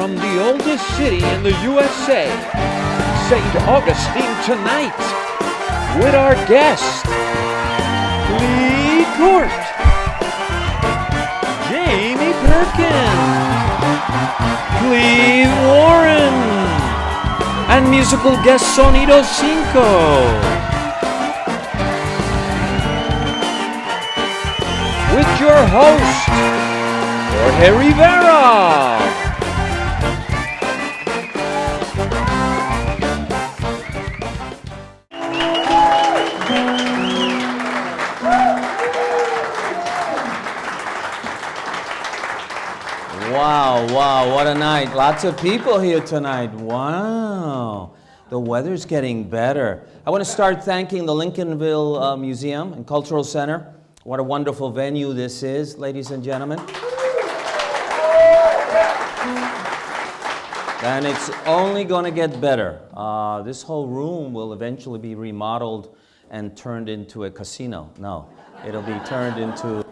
from the oldest city in the USA, St. Augustine tonight, with our guest, Leigh Cort, Jaime Perkins, Cleve and musical guest Sonido 5. With your host, Jorge Rivera. Wow, what a night. Lots of people here tonight. Wow. The weather's getting better. I want to start thanking the Lincolnville Museum and Cultural Center. What a wonderful venue this is, ladies and gentlemen. And it's only going to get better. This whole room will eventually be remodeled and turned into a casino. No, it'll be turned into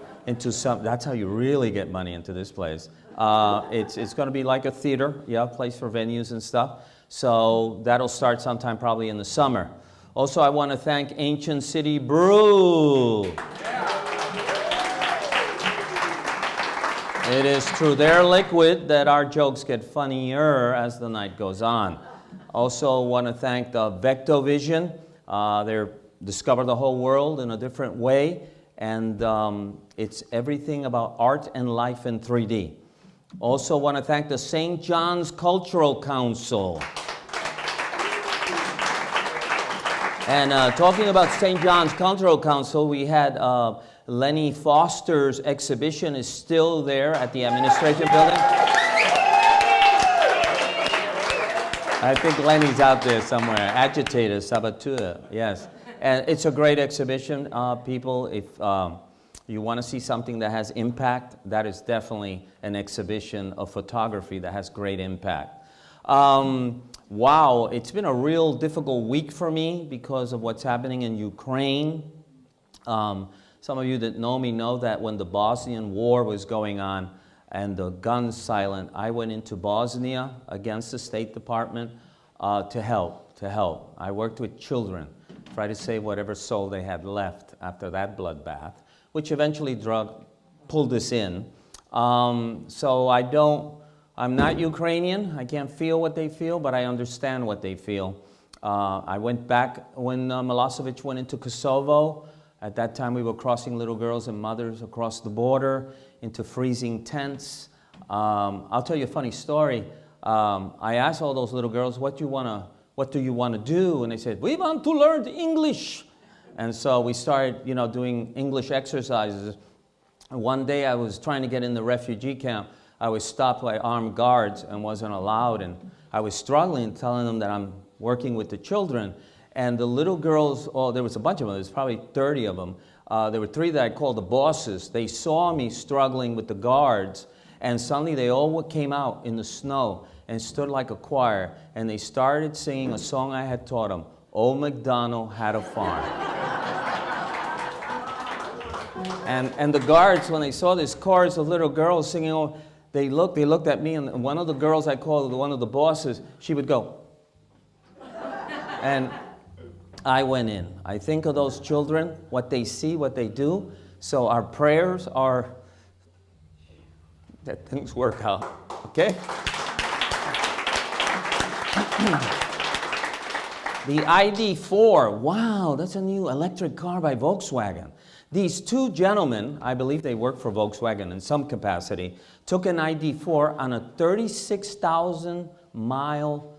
some, that's how you really get money into this place. It's going to be like a theater, place for venues and stuff. So that'll start sometime probably in the summer. Also, I want to thank Ancient City Brew. It is through their liquid that our jokes get funnier as the night goes on. Also want to thank the Vectovision. They discover the whole world in a different way, and it's everything about art and life in 3D. Also want to thank the St. John's Cultural Council. And talking about St. John's Cultural Council, we had Lenny Foster's exhibition is still there at the administration building. I think Lenny's out there somewhere. Agitator, saboteur, yes. And it's a great exhibition, people. If you want to see something that has impact, that is definitely an exhibition of photography that has great impact. Wow, it's been a real difficult week for me because of what's happening in Ukraine. Some of you that know me know that when the Bosnian War was going on and the guns silent, I went into Bosnia against the State Department to help. I worked with children, try to save whatever soul they had left after that bloodbath, which eventually pulled us in. So I'm not Ukrainian. I can't feel what they feel, but I understand what they feel. I went back when Milosevic went into Kosovo. At that time, we were crossing little girls and mothers across the border into freezing tents. I'll tell you a funny story. I asked all those little girls, what do you want to do? And they said, we want to learn English. And so we started, doing English exercises. And one day I was trying to get in the refugee camp. I was stopped by armed guards and wasn't allowed. And I was struggling, telling them that I'm working with the children. And the little girls, there was a bunch of them, there was probably 30 of them. There were 3 that I called the bosses. They saw me struggling with the guards, and suddenly they all came out in the snow and stood like a choir, and they started singing a song I had taught them, Old MacDonald Had a Farm. And the guards, when they saw this chorus of little girls singing, they looked at me, and one of the girls I called one of the bosses, she would go. And I went in. I think of those children, what they see, what they do. So our prayers are that things work out, okay? The ID4, wow, that's a new electric car by Volkswagen. These 2 gentlemen, I believe they work for Volkswagen in some capacity, took an ID4 on a 36,000-mile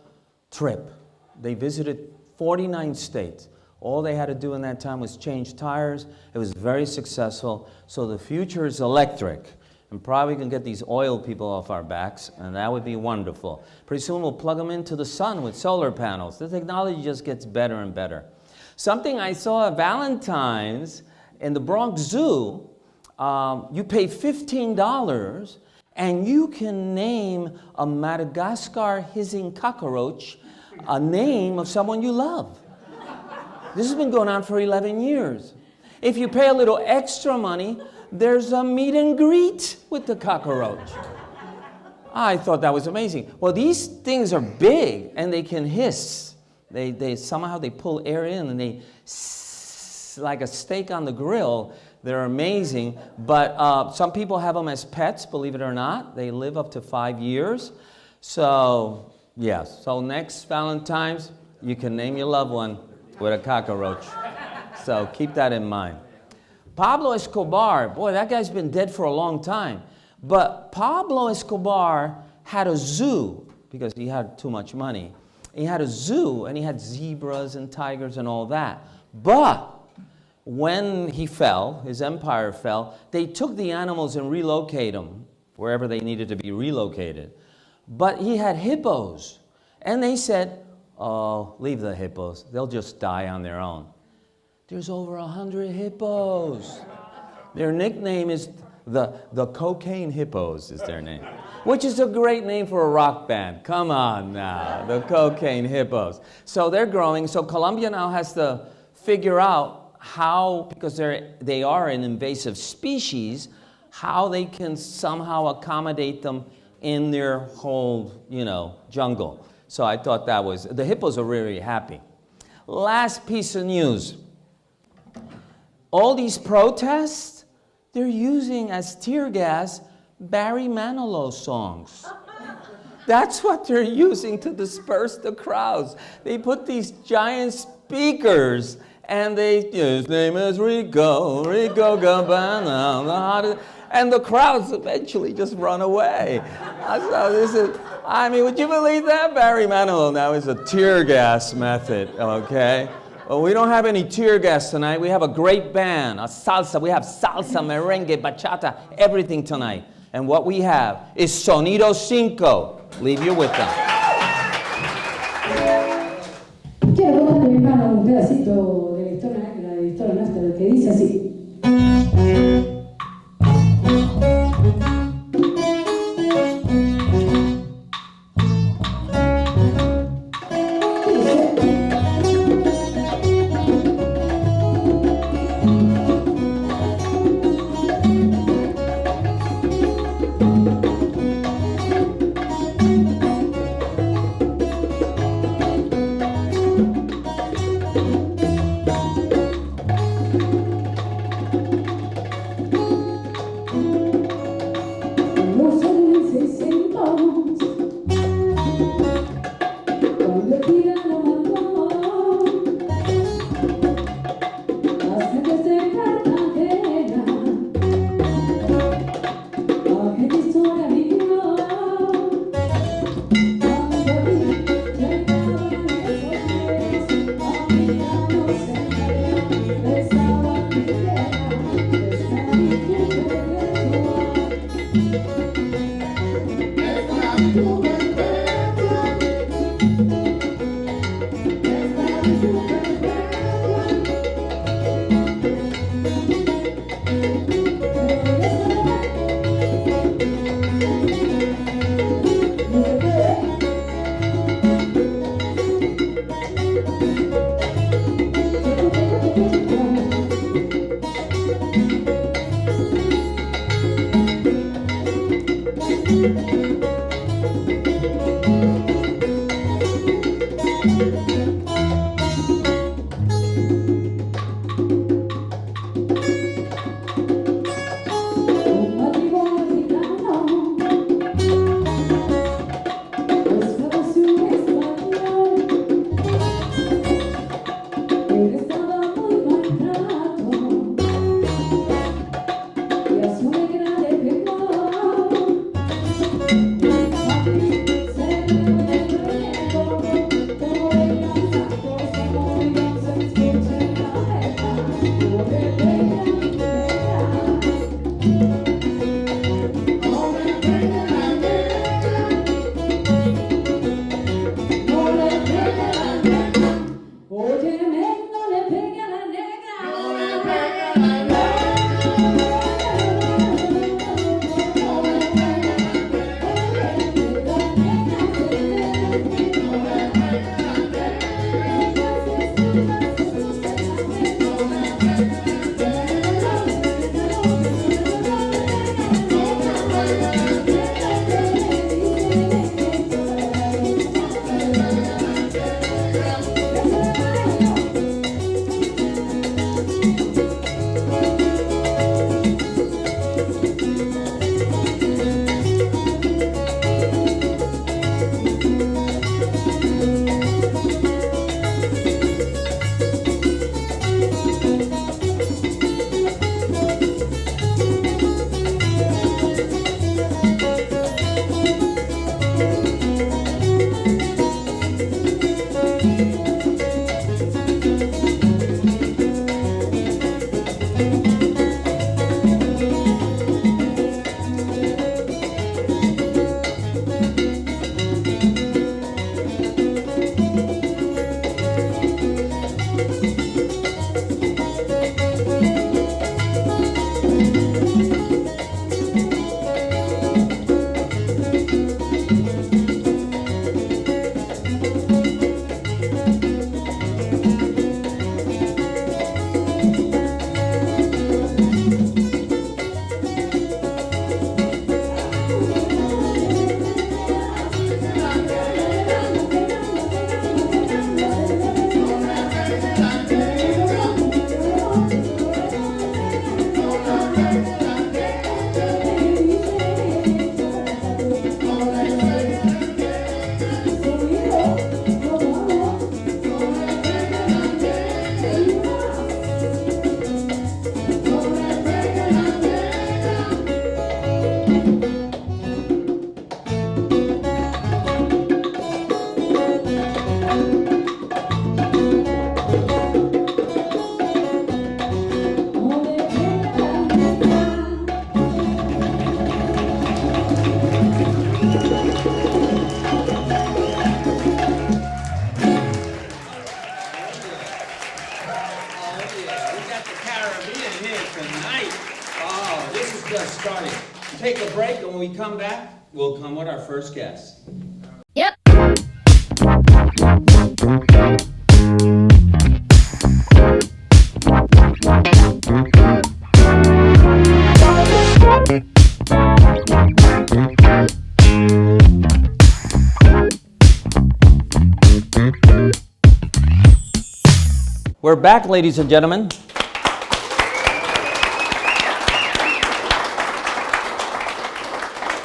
trip. They visited 49 states. All they had to do in that time was change tires. It was very successful. So the future is electric. And probably can get these oil people off our backs, and that would be wonderful. Pretty soon we'll plug them into the sun with solar panels. The technology just gets better and better. Something I saw at Valentine's in the Bronx Zoo, you pay $15 and you can name a Madagascar hissing cockroach a name of someone you love. This has been going on for 11 years. If you pay a little extra money, there's a meet and greet with the cockroach. I thought that was amazing. Well, these things are big and they can hiss. They somehow they pull air in and they like a steak on the grill. They're amazing. But some people have them as pets, believe it or not. They live up to 5 years. So, yes. So next Valentine's, you can name your loved one with a cockroach. So keep that in mind. Pablo Escobar, boy, that guy's been dead for a long time. But Pablo Escobar had a zoo because he had too much money. He had a zoo and he had zebras and tigers and all that. But when he fell, his empire fell, they took the animals and relocated them wherever they needed to be relocated. But he had hippos. And they said, oh, leave the hippos. They'll just die on their own. There's over 100 hippos. Their nickname is the Cocaine Hippos is their name, which is a great name for a rock band. Come on now, the Cocaine Hippos. So they're growing. So Colombia now has to figure out how, because they are an invasive species, how they can somehow accommodate them in their whole, jungle. So I thought that was, the hippos are really happy. Last piece of news. All these protests, they're using as tear gas Barry Manilow songs. That's what they're using to disperse the crowds. They put these giant speakers and his name is Rico Gabbana, and the crowds eventually just run away. So would you believe that? Barry Manilow now is a tear gas method, okay? Well, we don't have any tear gas tonight. We have a great band, a salsa. We have salsa, merengue, bachata, everything tonight. And what we have is Sonido 5. Leave you with them. Quiero contar mi hermano un pedacito de la historia nuestra, que dice así. Take a break, and when we come back, we'll come with our first guest. Yep. We're back, ladies and gentlemen.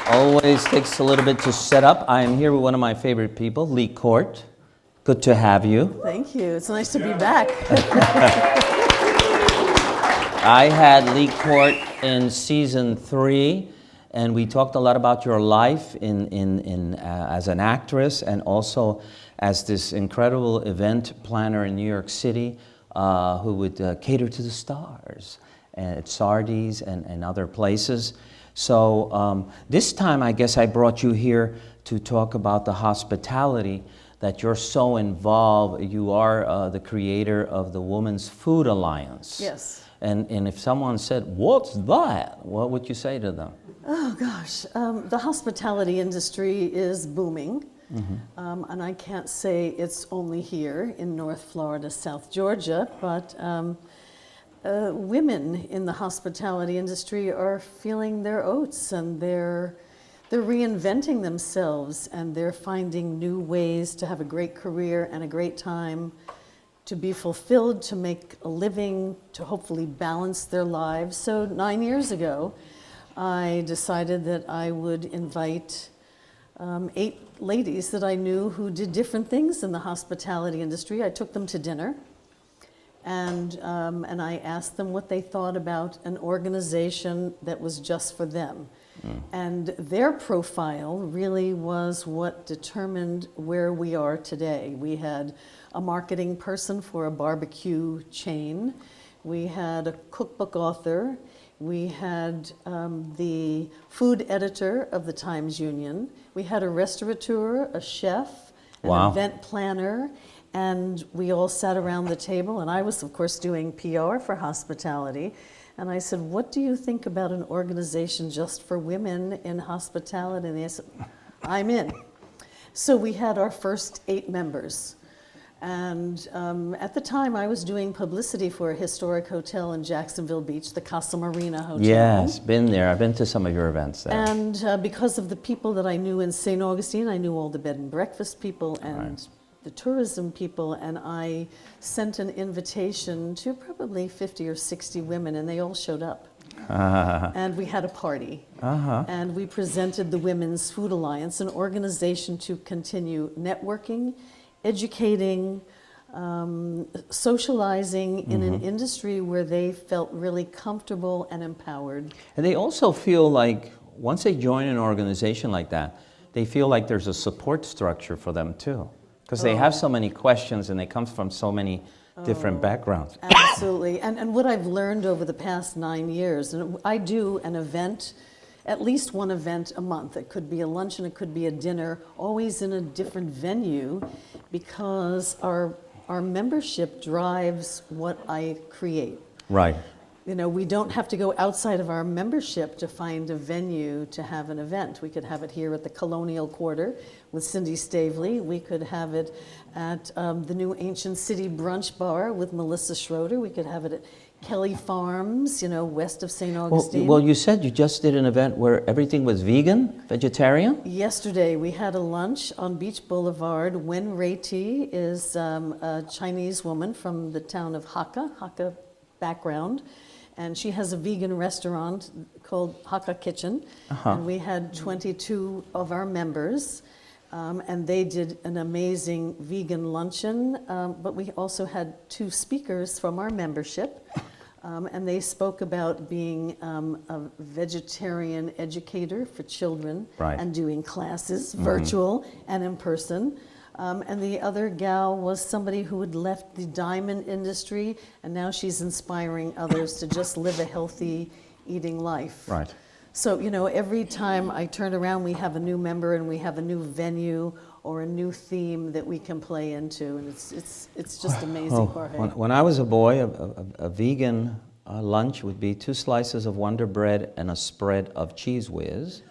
Always takes a little bit to set up. I am here with one of my favorite people, Leigh Cort. Good to have you. Thank you. It's nice to be back. I had Leigh Cort in season 3, and we talked a lot about your life as an actress and also as this incredible event planner in New York City who would cater to the stars at Sardi's and other places. So this time, I guess I brought you here to talk about the hospitality that you're so involved. You are the creator of the Women's Food Alliance. Yes. And if someone said, "What's that?" what would you say to them? Oh gosh, the hospitality industry is booming. Mm-hmm. And I can't say it's only here in North Florida, South Georgia, but women in the hospitality industry are feeling their oats, and they're reinventing themselves, and they're finding new ways to have a great career and a great time, to be fulfilled, to make a living, to hopefully balance their lives. So 9 years ago, I decided that I would invite 8 ladies that I knew who did different things in the hospitality industry. I took them to dinner. And I asked them what they thought about an organization that was just for them. Mm. And their profile really was what determined where we are today. We had a marketing person for a barbecue chain. We had a cookbook author. We had the food editor of the Times Union. We had a restaurateur, a chef, an Wow. event planner. And we all sat around the table, and I was, of course, doing PR for hospitality. And I said, "What do you think about an organization just for women in hospitality?" And they said, "I'm in." So we had our first 8 members. And at the time, I was doing publicity for a historic hotel in Jacksonville Beach, the Casa Marina Hotel. Yes, been there. I've been to some of your events there. And because of the people that I knew in St. Augustine, I knew all the bed and breakfast people and the tourism people, and I sent an invitation to probably 50 or 60 women, and they all showed up. And we had a party. And we presented the Women's Food Alliance, an organization to continue networking, educating, socializing in an industry where they felt really comfortable and empowered. And they also feel like once they join an organization like that, they feel like there's a support structure for them too. Because they have so many questions, and they come from so many different backgrounds. Absolutely. And what I've learned over the past 9 years, and I do an event, at least one event a month. It could be a luncheon, it could be a dinner, always in a different venue, because our membership drives what I create. Right. You know, we don't have to go outside of our membership to find a venue to have an event. We could have it here at the Colonial Quarter with Cindy Stavely. We could have it at the new Ancient City Brunch Bar with Melissa Schroeder. We could have it at Kelly Farms, you know, west of St. Augustine. Well, you said you just did an event where everything was vegan, vegetarian? Yesterday, we had a lunch on Beach Boulevard. Wen Rei-Ti is a Chinese woman from the town of Hakka background. And she has a vegan restaurant called Hakka Kitchen. And we had 22 of our members, and they did an amazing vegan luncheon. But we also had 2 speakers from our membership. And they spoke about being a vegetarian educator for children Right. and doing classes, virtual and in person. And the other gal was somebody who had left the diamond industry, and now she's inspiring others to just live a healthy eating life. Right. So, you know, every time I turn around, we have a new member and we have a new venue or a new theme that we can play into, and it's just amazing, Jorge. When I was a boy, a vegan lunch would be 2 slices of Wonder Bread and a spread of Cheese Whiz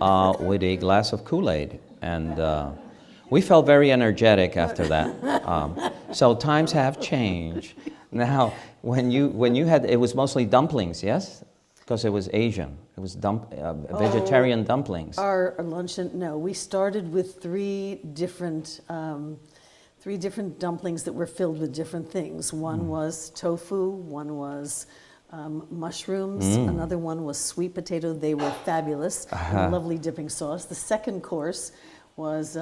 with a glass of Kool-Aid. And we felt very energetic after that. So times have changed. Now, when you had, it was mostly dumplings, yes? Because it was Asian. It was vegetarian dumplings. Our luncheon, no, we started with three different dumplings that were filled with different things. One was tofu, one was mushrooms, another one was sweet potato. They were fabulous, lovely dipping sauce. The second course was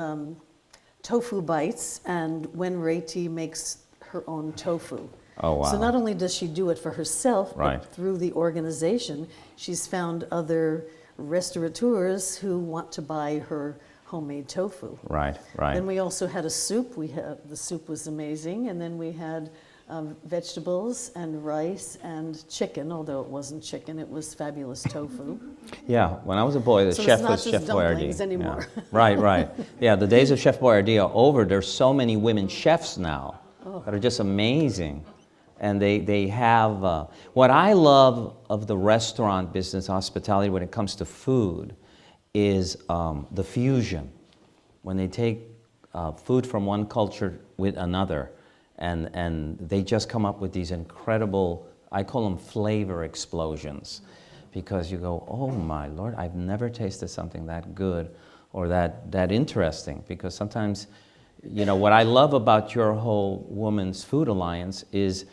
tofu bites, and when Reti makes her own tofu. Oh, wow. So not only does she do it for herself, Right. but through the organization, she's found other restaurateurs who want to buy her homemade tofu. Right, right. Then we also had a soup. The soup was amazing, and then we had vegetables and rice and chicken. Although it wasn't chicken, it was fabulous tofu. Yeah, when I was a boy, the So chef it's not was just Chef dumplings Boyardee. anymore. Yeah. Right, right. Yeah, the days of Chef Boyardee are over. There's so many women chefs now that are just amazing. And they have, what I love of the restaurant business, hospitality, when it comes to food, is the fusion. When they take food from one culture with another, and they just come up with these incredible, I call them flavor explosions, because you go, oh my Lord, I've never tasted something that good or that interesting. Because sometimes, you know, what I love about your whole Women's Food Alliance is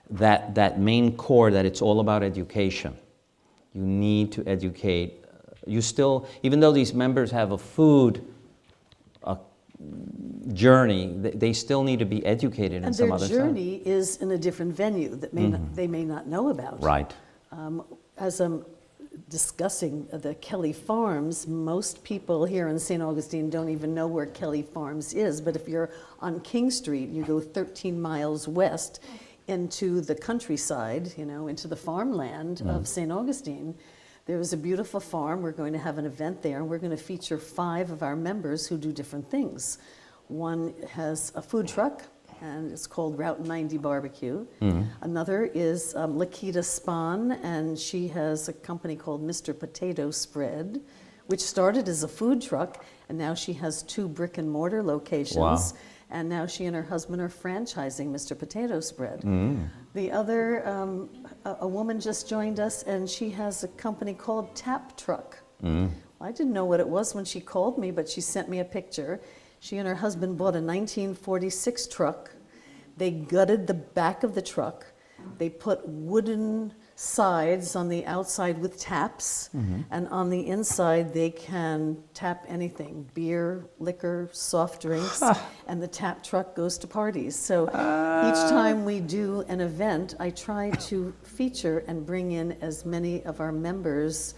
that main core, that it's all about education. You need to educate. You still, even though these members have a food journey, they still need to be educated in some other And their journey is in a different venue that they may not know about. Right. As I'm discussing the Kelly Farms, most people here in St. Augustine don't even know where Kelly Farms is. But if you're on King Street, you go 13 miles west into the countryside, you know, into the farmland of St. Augustine, there is a beautiful farm. We're going to have an event there, and we're going to feature 5 of our members who do different things. One has a food truck, and it's called Route 90 Barbecue. Another is Lakita Spahn, and she has a company called Mr. Potato Spread, which started as a food truck, and now she has 2 brick and mortar locations. Wow. And now she and her husband are franchising Mr. Potato Spread. The other, a woman just joined us, and she has a company called Tap Truck. I didn't know what it was when she called me, but she sent me a picture. She and her husband bought a 1946 truck. They gutted the back of the truck. They put wooden sides on the outside with taps, and on the inside they can tap anything, beer, liquor, soft drinks, and the tap truck goes to parties. So each time we do an event, I try to feature and bring in as many of our members'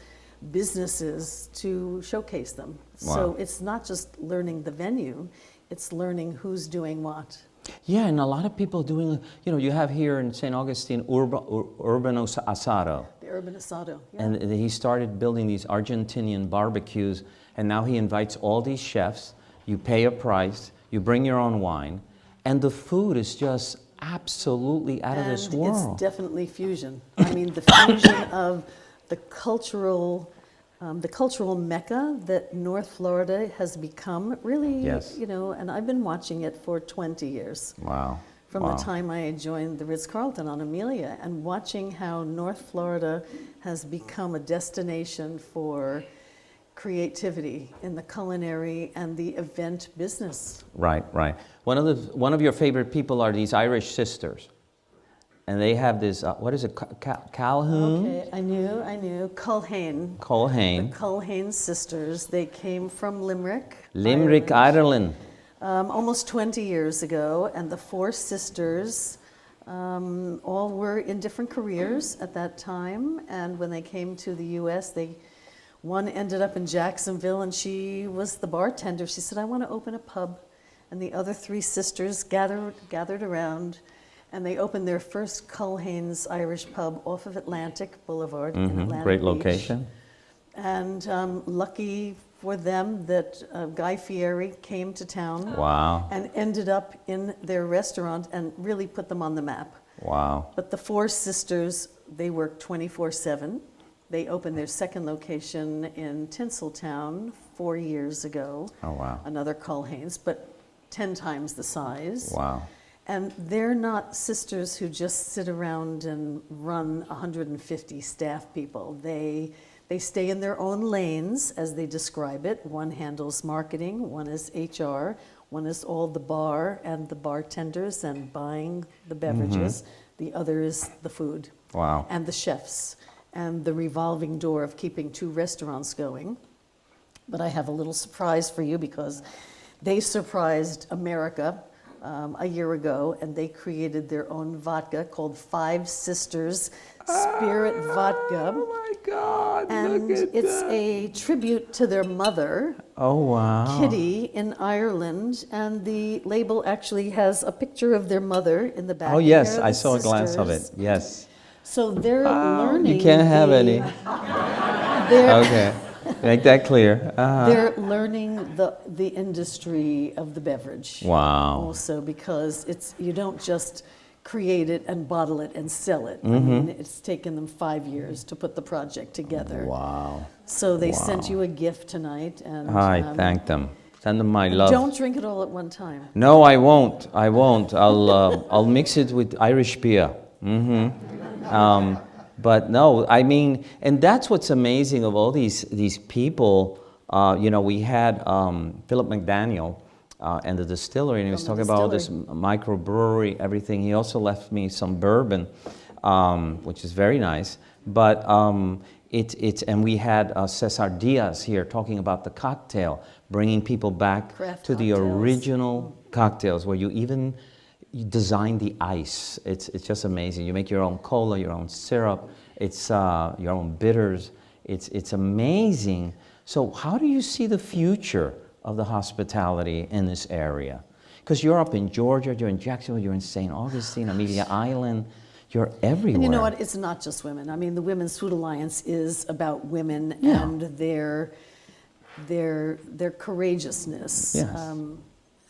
businesses to showcase them. Wow. So it's not just learning the venue, it's learning who's doing what. Yeah, and a lot of people doing, you know, you have here in St. Augustine Urbano Asado. The urban asado. Yeah. And he started building these Argentinian barbecues, and now he invites all these chefs. You pay a price, you bring your own wine, and the food is just absolutely out of this world. It's definitely fusion. I mean, the fusion of the cultural mecca that North Florida has become, really, Yes. you know, and I've been watching it for 20 years. Wow. From Wow. the time I joined the Ritz-Carlton on Amelia, and watching how North Florida has become a destination for creativity in the culinary and the event business. Right, right. One of your favorite people are these Irish sisters. And they have this, what is it, Calhoun? Okay, I knew. Culhane. Culhane. The Culhane sisters. They came from Limerick. Limerick, Ireland. Almost 20 years ago, and the 4 sisters All were in different careers at that time, and when they came to the U.S., one ended up in Jacksonville, and she was the bartender. She said, "I want to open a pub," and the other three sisters gathered around, and they opened their first Culhane's Irish pub off of Atlantic Boulevard in Atlantic Great Beach. location. And lucky for them that Guy Fieri came to town. Wow. And ended up in their restaurant and really put them on the map. Wow. But the four sisters, they work 24/7. They opened their second location in Tinseltown 4 years ago. Oh, wow. Another Culhane's, but 10 times the size. Wow. And they're not sisters who just sit around and run 150 staff people. They stay in their own lanes, as they describe it. One handles marketing, one is HR, one is all the bar and the bartenders and buying the beverages. The other is the food. Wow. And the chefs, and the revolving door of keeping 2 restaurants going. But I have a little surprise for you, because they surprised America a year ago, and they created their own vodka called Five Sisters Spirit Vodka. Oh my God! And look at it's that. a tribute to their mother, Oh wow! Kitty, in Ireland. And the label actually has a picture of their mother in the back. Oh yes, They're I the saw a glance of it. sisters. Yes. So they're learning. You can't have any. They're, Okay, make that clear. They're learning the industry of the beverage. Wow. Also, because you don't just create it and bottle it and sell it. I mean, it's taken them 5 years to put the project together. Wow. So they sent you a gift tonight, and I thank them. Send them my love. don't drink it all at one time. No, I won't. I won't. I'll mix it with Irish beer. But no, I mean, and that's what's amazing of all these people. We had Philip McDaniel and the distillery, and he was talking about all this microbrewery, everything. He also left me some bourbon, which is very nice. But and we had Cesar Diaz here talking about the cocktail, bringing people back Craft to the cocktails. original cocktails, where you design the ice. It's just amazing. You make your own cola, your own syrup. It's your own bitters. It's amazing. So how do you see the future of the hospitality in this area? Because you're up in Georgia, you're in Jacksonville, you're in St. Augustine, Amelia Island. You're everywhere. And you know what? It's not just women. I mean, the Women's Food Alliance is about women and their courageousness. Yes.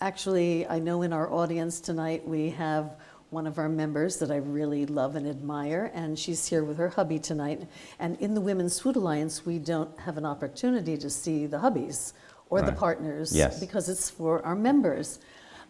Actually, I know in our audience tonight we have one of our members that I really love and admire, and she's here with her hubby tonight. And in the Women's Food Alliance, we don't have an opportunity to see the hubbies or the partners because it's for our members.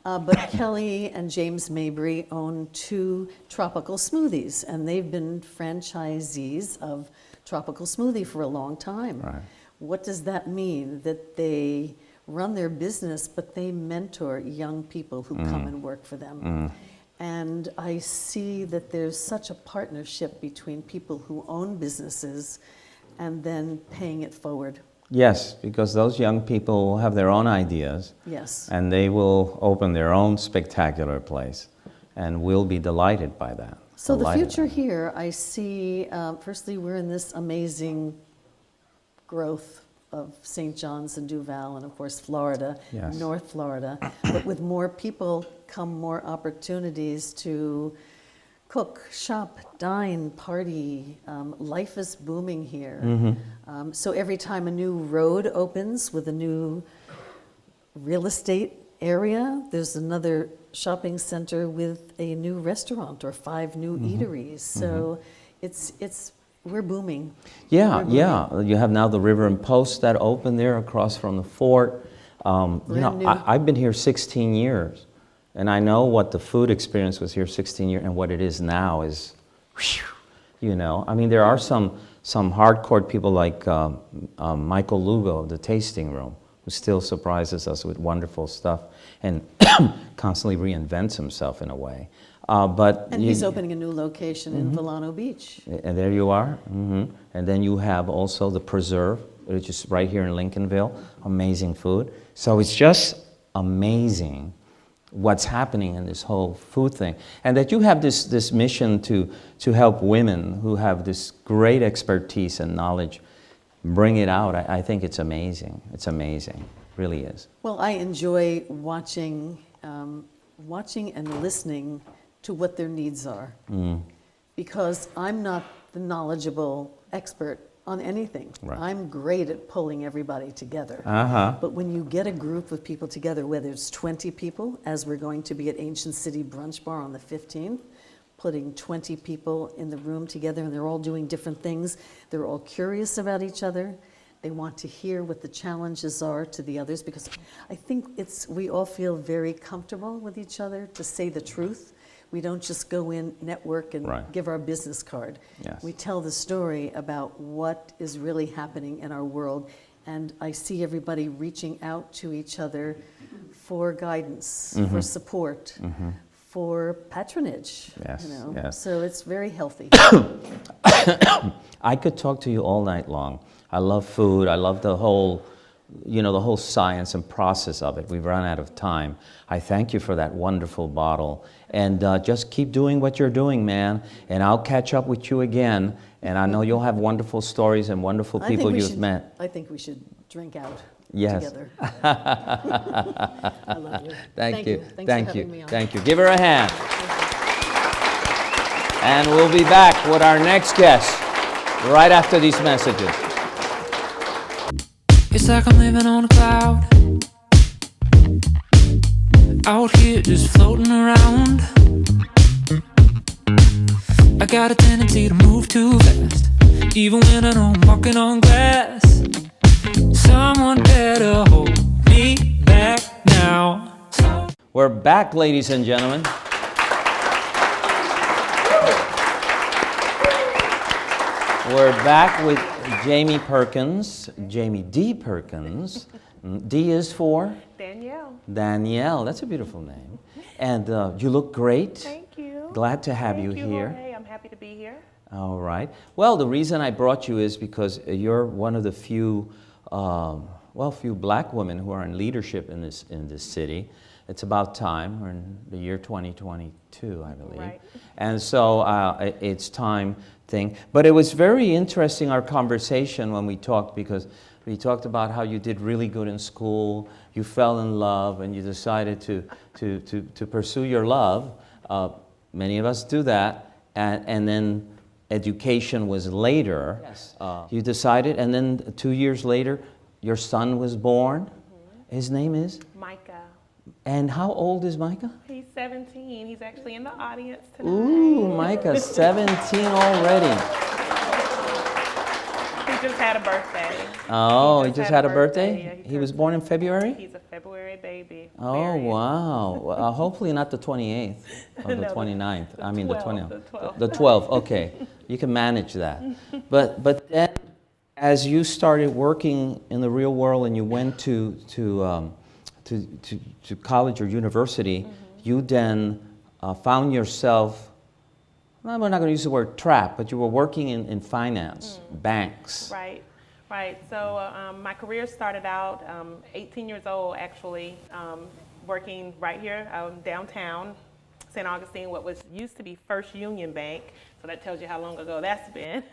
But Kelly and James Mabry own 2 tropical smoothies, and they've been franchisees of Tropical Smoothie for a long time. Right. What does that mean? That they run their business, but they mentor young people who come and work for them. And I see that there's such a partnership between people who own businesses and then paying it forward. Yes, because those young people will have their own ideas. Yes. And they will open their own spectacular place, and we'll be delighted by that. So the Delighted. future here, I see, firstly, we're in this amazing growth of St. John's and Duval, and of course Florida, Yes. North Florida. But with more people come more opportunities to cook, shop, dine, party. Life is booming here. So every time a new road opens with a new real estate area, there's another shopping center with a new restaurant or 5 new eateries. So we're booming. Yeah, We're booming. yeah. You have now the River and Post that opened there across from the fort. Brand new. I've been here 16 years, and I know what the food experience was here 16 years, and what it is now is, whew, I mean, there are some hardcore people like Michael Lugo, the Tasting Room, who still surprises us with wonderful stuff and constantly reinvents himself in a way. And he's opening a new location in Volano Beach. And there you are. And then you have also the Preserve, which is right here in Lincolnville. Amazing food. So it's just amazing what's happening in this whole food thing. And that you have this mission to help women who have this great expertise and knowledge bring it out. I think it's amazing. It's amazing. It really is. Well, I enjoy watching and listening to what their needs are. Because I'm not the knowledgeable expert on anything. Right. I'm great at pulling everybody together. But when you get a group of people together, whether it's 20 people, as we're going to be at Ancient City Brunch Bar on the 15th, putting 20 people in the room together, and they're all doing different things. They're all curious about each other. They want to hear what the challenges are to the others, because I think we all feel very comfortable with each other to say the truth. We don't just go in, network, and give our business card. Yes. We tell the story about what is really happening in our world. And I see everybody reaching out to each other for guidance, for support, for patronage. Yes, you know? yes. So it's very healthy. I could talk to you all night long. I love food. I love the whole science and process of it. We've run out of time. I thank you for that wonderful bottle. And just keep doing what you're doing, man. And I'll catch up with you again. And I know you'll have wonderful stories and wonderful people you've met. I think we should drink out together. I love you. Thank you. Thanks Thank for you. having me on. Thank you. Give her a hand. And we'll be back with our next guest right after these messages. It's like I'm living on a cloud, out here just floating around. I got a tendency to move too fast, even when I know I'm walking on glass. Someone better hold me back now. We're back, ladies and gentlemen. We're back with Jaime D. Perkins. D is for? Danielle. Danielle, that's a beautiful name. And you look great. Thank you. Glad to have Thank you here. Jorge. I'm happy to be here. All right. Well, the reason I brought you is because you're one of the few black women who are in leadership in this city. It's about time. We're in the year 2022, I believe. Right. And so it's time thing. But it was very interesting, our conversation when we talked, because we talked about how you did really good in school, you fell in love, and you decided to pursue your love. Many of us do that. And then education was later. Yes. You decided, and then 2 years later, your son was born. His name is? Micah. And how old is Micah? He's 17. He's actually in the audience tonight. Ooh, Micah, 17 already. He just had a birthday. Oh, he just had a birthday? Yeah, he was born in February? He's a February baby. Oh, wow. Well, hopefully not the 28th or the 29th. I mean the 20th. The 12th, okay. You can manage that. But then as you started working in the real world and you went to college or university, you then found yourself, well, we're not going to use the word trap, but you were working in finance, banks. Right, right. So my career started out 18 years old, actually, working right here downtown, St. Augustine, what was used to be First Union Bank. So that tells you how long ago that's been.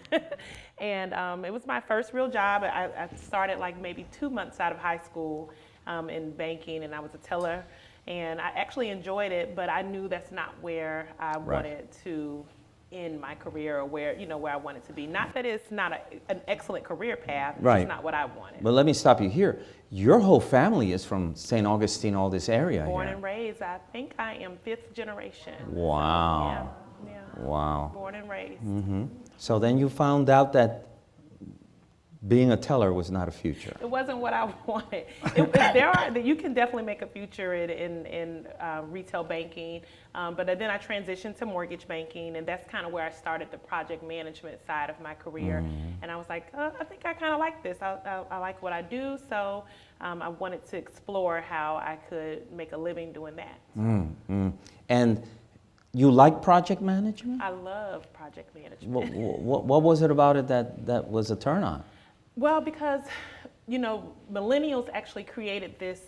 And it was my first real job. I started like maybe 2 months out of high school in banking, and I was a teller. And I actually enjoyed it, but I knew that's not where I wanted to end my career, or where I wanted to be. Not that it's not an excellent career path, it's just not what I wanted. But let me stop you here. Your whole family is from St. Augustine, all this area. Born and raised. I think I am 5th generation. Wow. So, yeah. Wow. Born and raised. So then you found out that being a teller was not a future. It wasn't what I wanted. You can definitely make a future in retail banking, but then I transitioned to mortgage banking, and that's kind of where I started the project management side of my career. And I was like, I think I kind of like this. I like what I do, so I wanted to explore how I could make a living doing that. And you like project management? I love project management. What was it about it that was a turn on? Well, because, millennials actually created this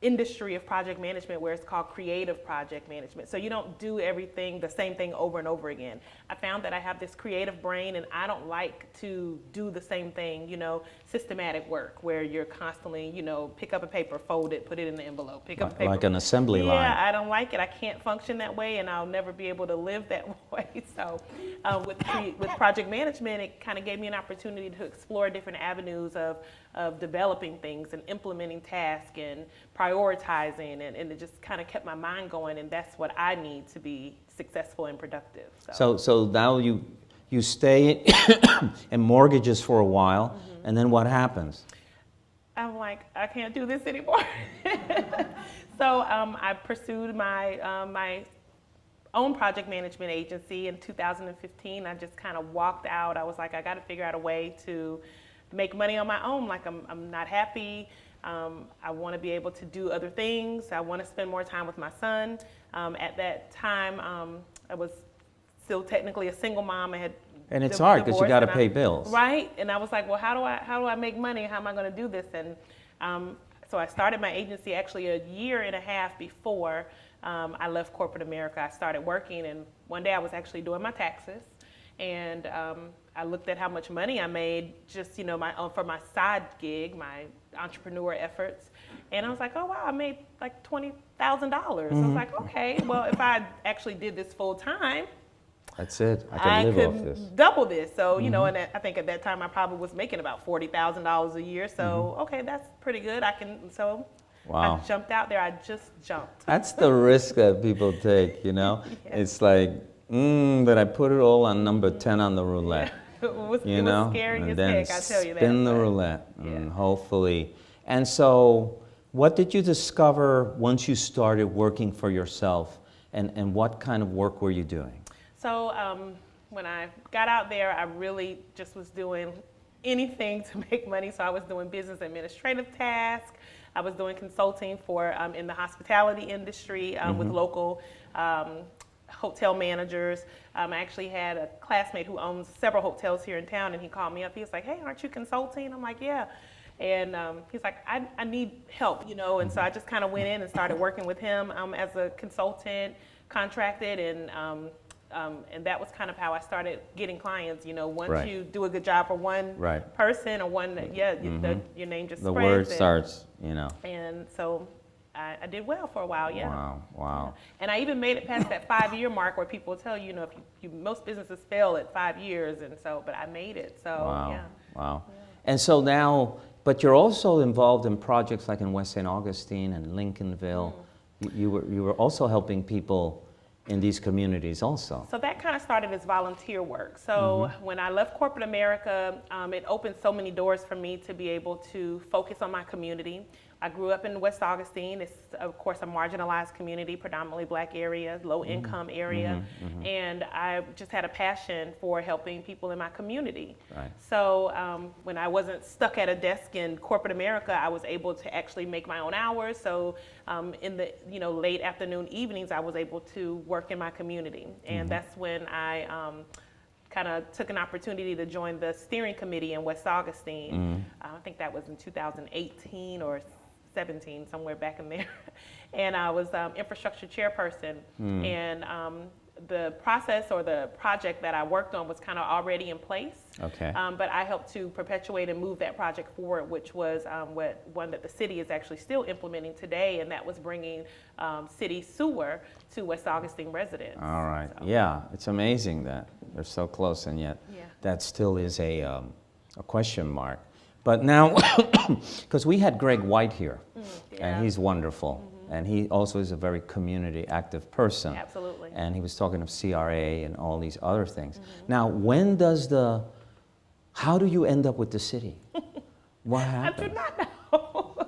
industry of project management where it's called creative project management. So you don't do everything, the same thing over and over again. I found that I have this creative brain and I don't like to do the same thing, you know, systematic work where you're constantly, you know, pick up a paper, fold it, put it in the envelope, pick up a paper. Like an assembly line. Yeah, I don't like it. I can't function that way and I'll never be able to live that way. So with project management, it kind of gave me an opportunity to explore different avenues of developing things and implementing tasks and prioritizing, and it just kind of kept my mind going, and that's what I need to be successful and productive. So now you stay in mortgages for a while, Mm-hmm. and then what happens? I'm like, I can't do this anymore. So I pursued my own project management agency in 2015. I just kind of walked out. I was like, I got to figure out a way to make money on my own. Like I'm not happy. I want to be able to do other things. I want to spend more time with my son. At that time, I was still technically a single mom. I had And it's hard because you got to divorced, pay bills. Right, and I was like, well, how do I make money? How am I going to do this? And so I started my agency actually a year and a half before I left corporate America. I started working, and one day I was actually doing my taxes, and I looked at how much money I made just, you know, for my side gig, my entrepreneur efforts, and I was like, oh wow, I made like $20,000. I was like, okay, well, if I actually did this full time, That's it. I can live off this. double this. So, you know, and I think at that time I probably was making about $40,000 a year. So, okay, that's pretty good. Wow. I jumped out there. I just jumped. That's the risk that people take, you know? It's like, but I put it all on number 10 on the roulette. It was scary and as then heck, I tell you that. spin the roulette, and hopefully. And so, what did you discover once you started working for yourself, and what kind of work were you doing? So when I got out there, I really just was doing anything to make money. So I was doing business administrative tasks. I was doing consulting for in the hospitality industry with local hotel managers. I actually had a classmate who owns several hotels here in town, and he called me up. He was like, hey, aren't you consulting? I'm like, yeah. And he's like, I need help, you know. And so I just kind of went in and started working with him as a consultant, contracted, and that was kind of how I started getting clients. You know, once you do a good job for one person or one, your name just the spreads. word starts, you know. And so I did well for a while, Wow. And I even made it past that 5-year mark where people tell you, you know, if most businesses fail at 5 years, and so, but I made it. So Wow. Yeah. And so now, but you're also involved in projects like in West St. Augustine and Lincolnville. You were also helping people in these communities also. So that kind of started as volunteer work. So when I left corporate America, it opened so many doors for me to be able to focus on my community. I grew up in West Augustine. It's, of course, a marginalized community, predominantly black area, low income area. And I just had a passion for helping people in my community. Right. So when I wasn't stuck at a desk in corporate America, I was able to actually make my own hours. So in the late afternoon, evenings, I was able to work in my community. And that's when I kind of took an opportunity to join the steering committee in West Augustine. I think that was in 2018 or 17, somewhere back in there. And I was infrastructure chairperson. And the process or the project that I worked on was kind of already in place. Okay. But I helped to perpetuate and move that project forward, which was one that the city is actually still implementing today, and that was bringing city sewer to West Augustine residents. All right. So. Yeah, it's amazing that they're so close, and yet that still is a question mark. But now, because we had Greg White here, and he's wonderful, and he also is a very community active person. Absolutely. And he was talking of CRA and all these other things. Now, how do you end up with the city? What happened? I do not know.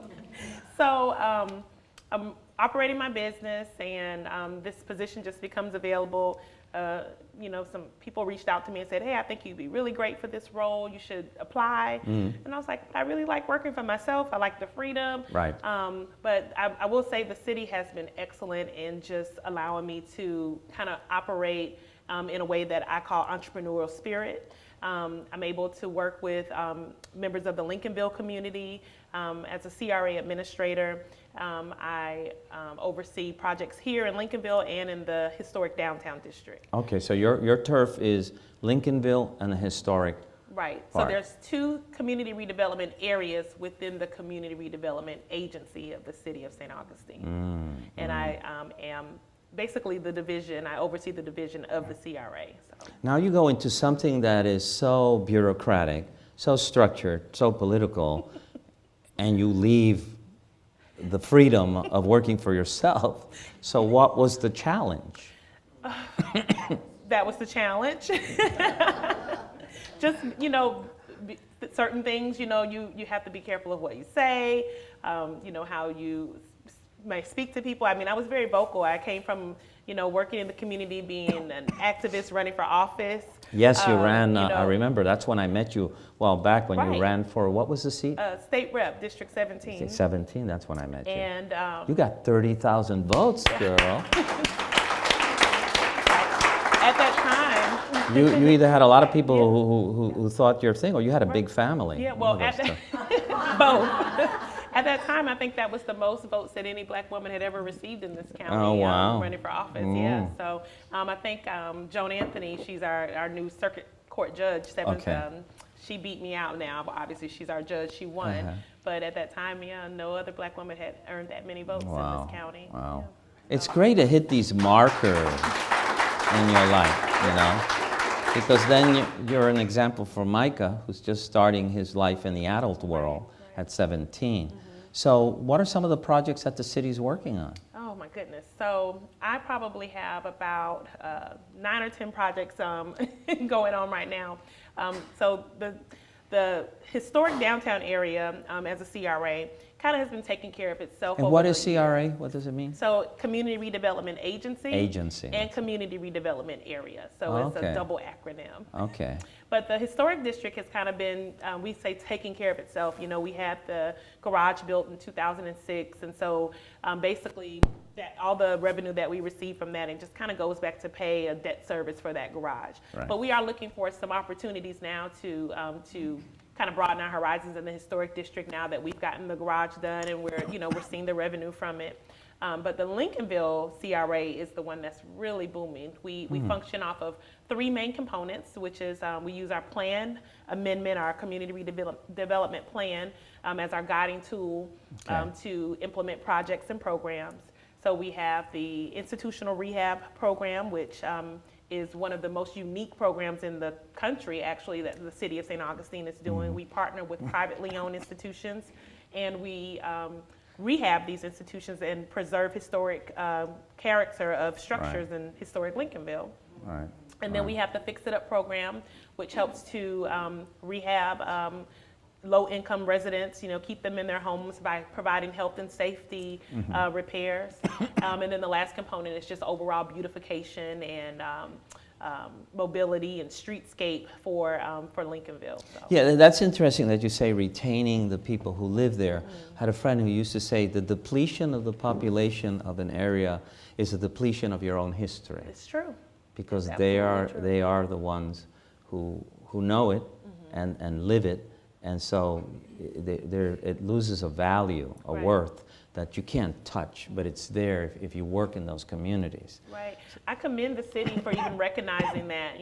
So I'm operating my business, and this position just becomes available. Some people reached out to me and said, hey, I think you'd be really great for this role. You should apply. And I was like, I really like working for myself. I like the freedom. Right. But I will say the city has been excellent in just allowing me to kind of operate in a way that I call entrepreneurial spirit. I'm able to work with members of the Lincolnville community as a CRA administrator. I oversee projects here in Lincolnville and in the historic downtown district. Okay, so your turf is Lincolnville and the historic. Right. Part. So there's 2 community redevelopment areas within the community redevelopment agency of the city of St. Augustine. And I am basically the division, I oversee the division of the CRA. So. Now you go into something that is so bureaucratic, so structured, so political, and you leave the freedom of working for yourself. So what was the challenge? That was the challenge. Just, certain things, you have to be careful of what you say, how you may speak to people. I mean, I was very vocal. I came from, working in the community, being an activist, running for office. Yes, you ran, I remember, that's when I met you, back when you ran for, what was the seat? State Rep, District 17. 17, that's when I met you. And you got 30,000 votes, girl. At that time. You either had a lot of people who thought your thing, or you had a big family. Yeah, well, both. At that time, I think that was the most votes that any black woman had ever received in this county. Oh, wow. Running for office, yeah. So I think Joan Anthony, she's our new circuit court judge, she beat me out now, but obviously she's our judge, she won. But at that time, no other black woman had earned that many votes in this county. Wow. Yeah. It's great to hit these markers in your life, because then you're an example for Micah, who's just starting his life in the adult world at 17. So what are some of the projects that the city's working on? Oh my goodness. So I probably have about 9 or 10 projects going on right now. So the historic downtown area as a CRA kind of has been taking care of itself. And what is CRA? What does it mean? So Community Redevelopment Agency. Agency. And Community Redevelopment Area. So it's a double acronym. Okay. But the historic district has kind of been, we say, taking care of itself. We had the garage built in 2006, and so basically that all the revenue that we receive from that, it just kind of goes back to pay a debt service for that garage. Right. But we are looking for some opportunities now to kind of broaden our horizons in the historic district now that we've gotten the garage done and we're seeing the revenue from it. But the Lincolnville CRA is the one that's really booming. We function off of 3 main components, which is we use our plan amendment, our community redevelopment plan as our guiding tool to implement projects and programs. So we have the institutional rehab program, which is one of the most unique programs in the country, actually, that the city of St. Augustine is doing. We partner with privately owned institutions, and we rehab these institutions and preserve historic character of structures in historic Lincolnville. Right. And then we have the Fix It Up program, which helps to rehab low-income residents, keep them in their homes by providing health and safety repairs. And then the last component is just overall beautification and mobility and streetscape for Lincolnville. So. Yeah, that's interesting that you say retaining the people who live there. I had a friend who used to say the depletion of the population of an area is a depletion of your own history. It's true. Because it's they are true. the ones who know it and live it, and so it loses a value, a worth that you can't touch, but it's there if you work in those communities. Right. I commend the city for even recognizing that,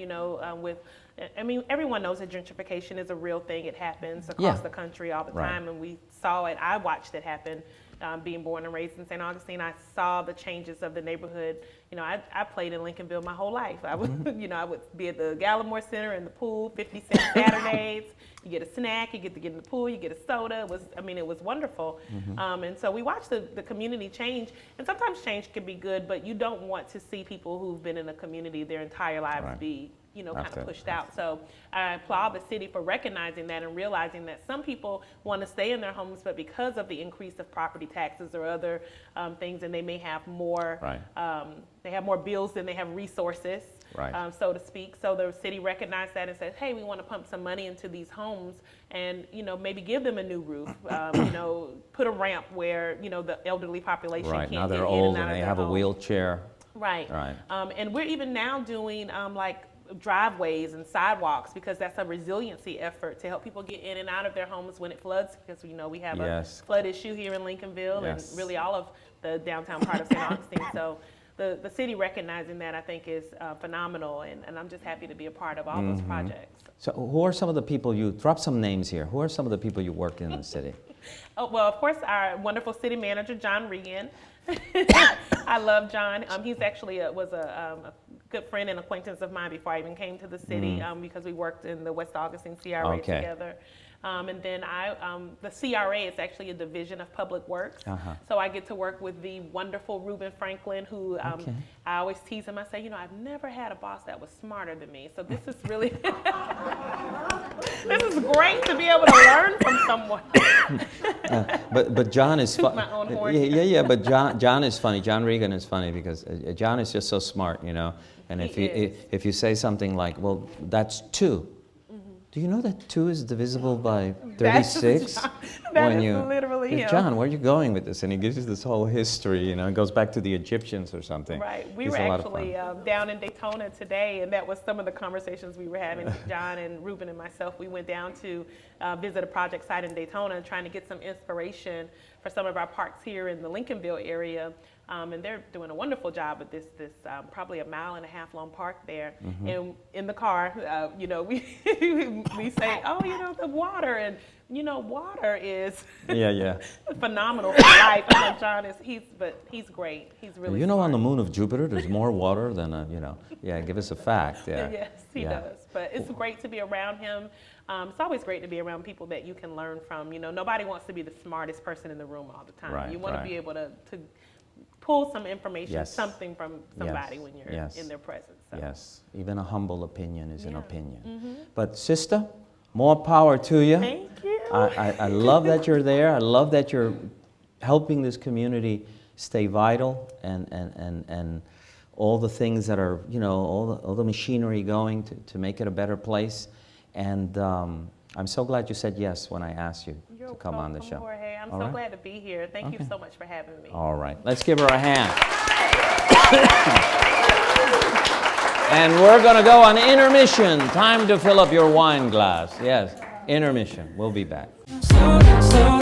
everyone knows that gentrification is a real thing. It happens across the country all the time, and we saw it. I watched it happen. Being born and raised in St. Augustine, I saw the changes of the neighborhood. I played in Lincolnville my whole life. I would, I would be at the Gallimore Center in the pool, 50-cent Saturdays. You get a snack, you get to get in the pool, you get a soda. It was wonderful. And so we watched the community change. And sometimes change can be good, but you don't want to see people who've been in a community their entire lives be kind of pushed out. So I applaud the city for recognizing that and realizing that some people want to stay in their homes, but because of the increase of property taxes or other things, and they may have more, they have more bills than they have resources, so to speak. So the city recognized that and said, hey, we want to pump some money into these homes and, maybe give them a new roof, put a ramp where, the elderly population can't now they're get old in and out and of they their have a home. wheelchair. And we're even now doing like driveways and sidewalks, because that's a resiliency effort to help people get in and out of their homes when it floods, because we have a flood issue here in Lincolnville and really all of the downtown part of St. Augustine. So the city recognizing that, I think, is phenomenal, and I'm just happy to be a part of all those projects. So who are some of the people drop some names here. Who are some of the people you worked in the city? Oh, well, of course, our wonderful city manager, John Regan. I love John. He's actually was a good friend and acquaintance of mine before I even came to the city, because we worked in the West Augustine CRA together. And then the CRA is actually a division of Public Works. So I get to work with the wonderful Reuben Franklin, who I always tease him. I say, I've never had a boss that was smarter than me. So this is really, this is great to be able to learn from someone. But John is funny. My own horn. But John is funny. John Regan is funny because John is just so smart, And if you say something like, well, that's 2. Do you know that 2 is divisible by 36? That is literally him. John, where are you going with this? And he gives you this whole history, It goes back to the Egyptians or something. Right. We were actually down in Daytona today, and that was some of the conversations we were having. John and Reuben and myself, we went down to visit a project site in Daytona, trying to get some inspiration for some of our parks here in the Lincolnville area. And they're doing a wonderful job with this probably 1.5 mile long park there. And in the car, we say, the water, and water is phenomenal for life. I know John he's great. He's really smart. On the moon of Jupiter, there's more water than give us a fact. Yeah. Yes, he does. But it's great to be around him. It's always great to be around people that you can learn from. Nobody wants to be the smartest person in the room all the time. Right, you want to be able to pull some information, something from somebody when you're in their presence. So. Yes, even a humble opinion is an opinion. But sister, more power to you. Thank you. I love that you're there. I love that you're helping this community stay vital and all the things that are, all the machinery going to make it a better place. And I'm so glad you said yes when I asked you to come on the show. Jorge. I'm so glad to be here. Thank you so much for having me. All right. Let's give her a hand. And we're going to go on intermission. Time to fill up your wine glass. Yes, intermission. We'll be back. Slow down.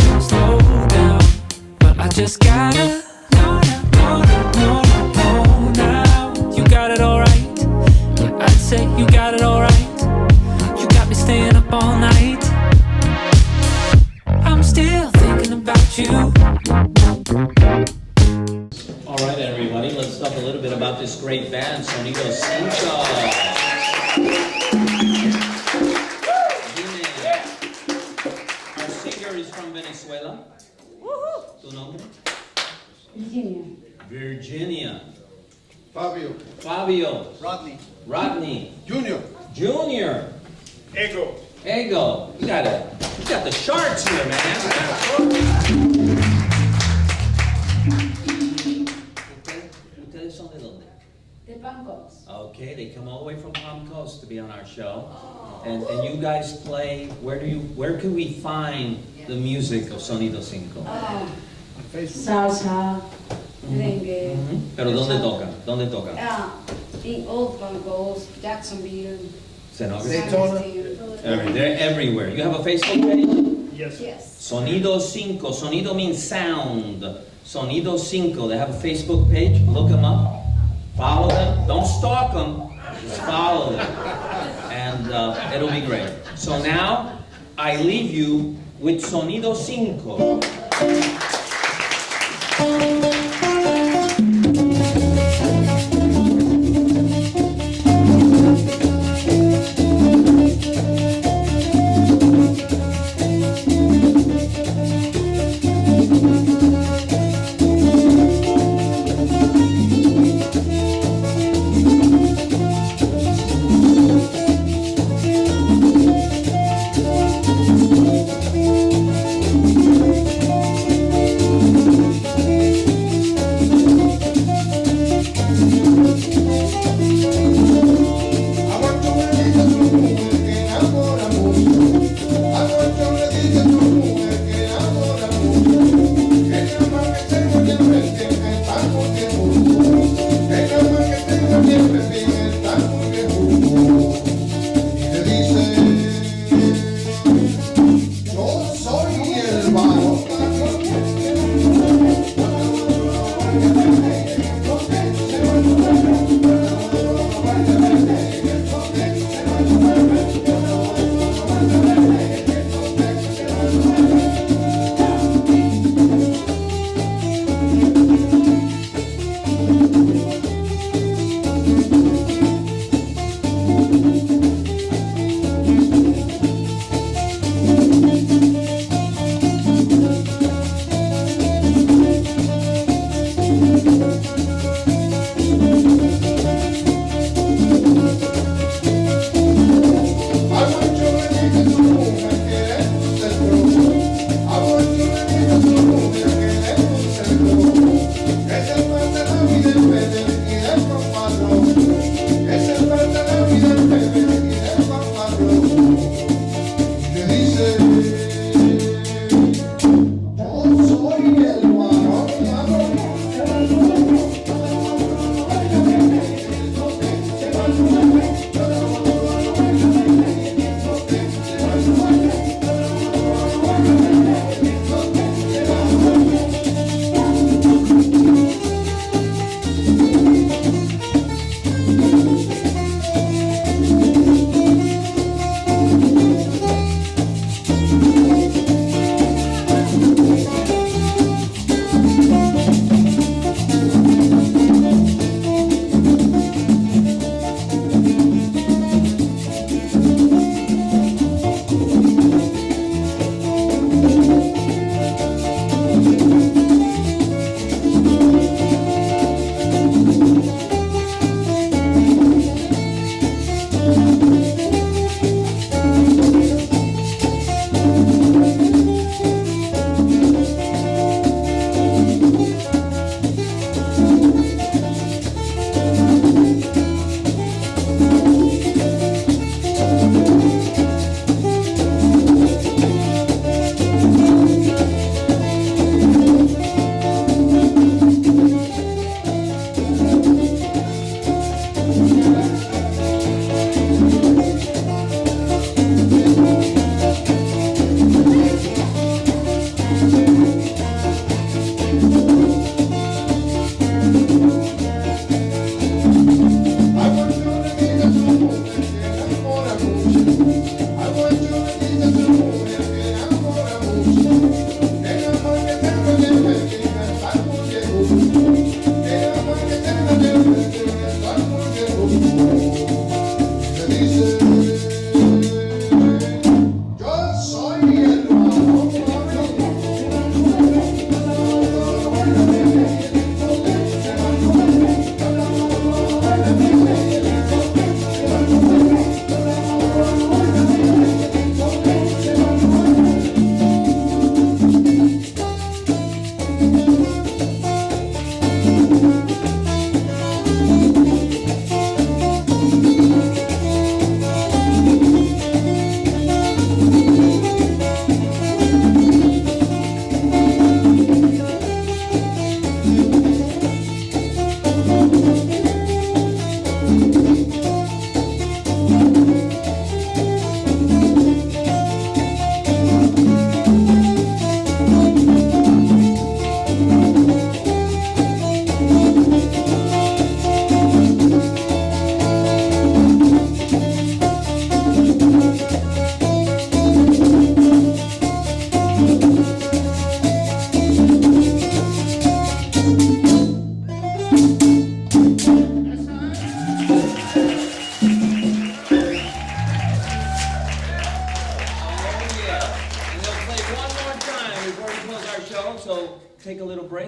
But I just gotta know now. You got it all right. Yeah, I'd say you got it all right. You got me staying up all night. I'm still thinking about you. All right, everybody, let's talk a little bit about this great band, Sonido. Our singer is from Venezuela. ¿Tu nombre? Virginia. Fabio. Rodney. Junior. Ego. You got the sharks here, man. ¿Ustedes son de dónde? De Palm Coast. Okay, they come all the way from Palm Coast to be on our show. And you guys play, where can we find the music of Sonido 5? Salsa, merengue. Pero ¿dónde tocan? In Old Palm Coast, Jacksonville, St. Augustine? They're everywhere. You have a Facebook page? Yes. Sonido 5. Sonido means sound. Sonido 5. They have a Facebook page. Look them up. Follow them. Don't stalk them. Just follow them. And it'll be great. So now, I leave you with Sonido 5.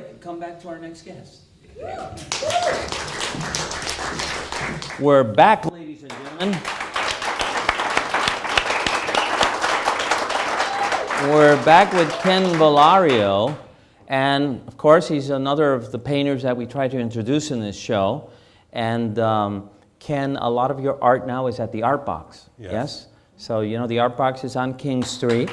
break and come back to our next guest. We're back, ladies and gentlemen. We're back with Ken Vallario, and of course he's another of the painters that we try to introduce in this show. And Ken, a lot of your art now is at the Art Box, yes? So, you know, the Art Box is on King Street.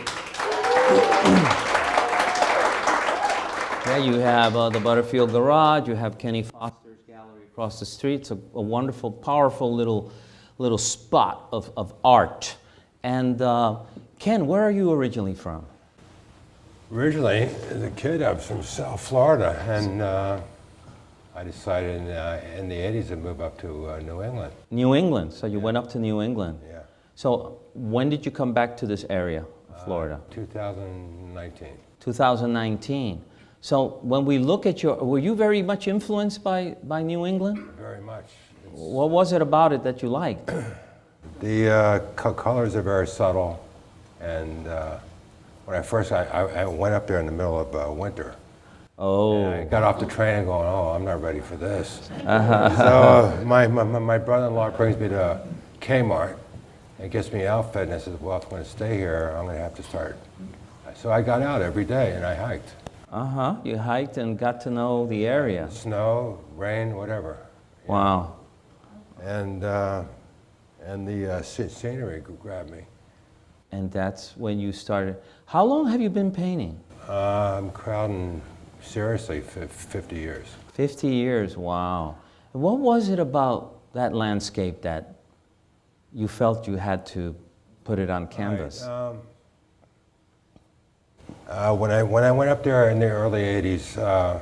Yeah, you have the Butterfield Garage, you have Kenny Foster's gallery across the street. It's a wonderful, powerful little spot of art. And Ken, where are you originally from? Originally, as a kid, I was from South Florida, and I decided in the 80s to move up to New England. New England, so you went up to New England. Yeah. So when did you come back to this area of Florida? 2019. 2019. So when we look at were you very much influenced by New England? Very much. What was it about it that you liked? The colors are very subtle, and when I went up there in the middle of winter. Oh. And I got off the train and going, oh, I'm not ready for this. So my brother-in-law brings me to Kmart and gets me an outfit, and I said, well, if I'm going to stay here, I'm going to have to start. So I got out every day and I hiked. Uh-huh. You hiked and got to know the area. Snow, rain, whatever. Wow. And the scenery grabbed me. And that's when you started. How long have you been painting? I'm crowding seriously 50 years. 50 years, wow. And what was it about that landscape that you felt you had to put it on canvas? Right. When I went up there in the early 80s,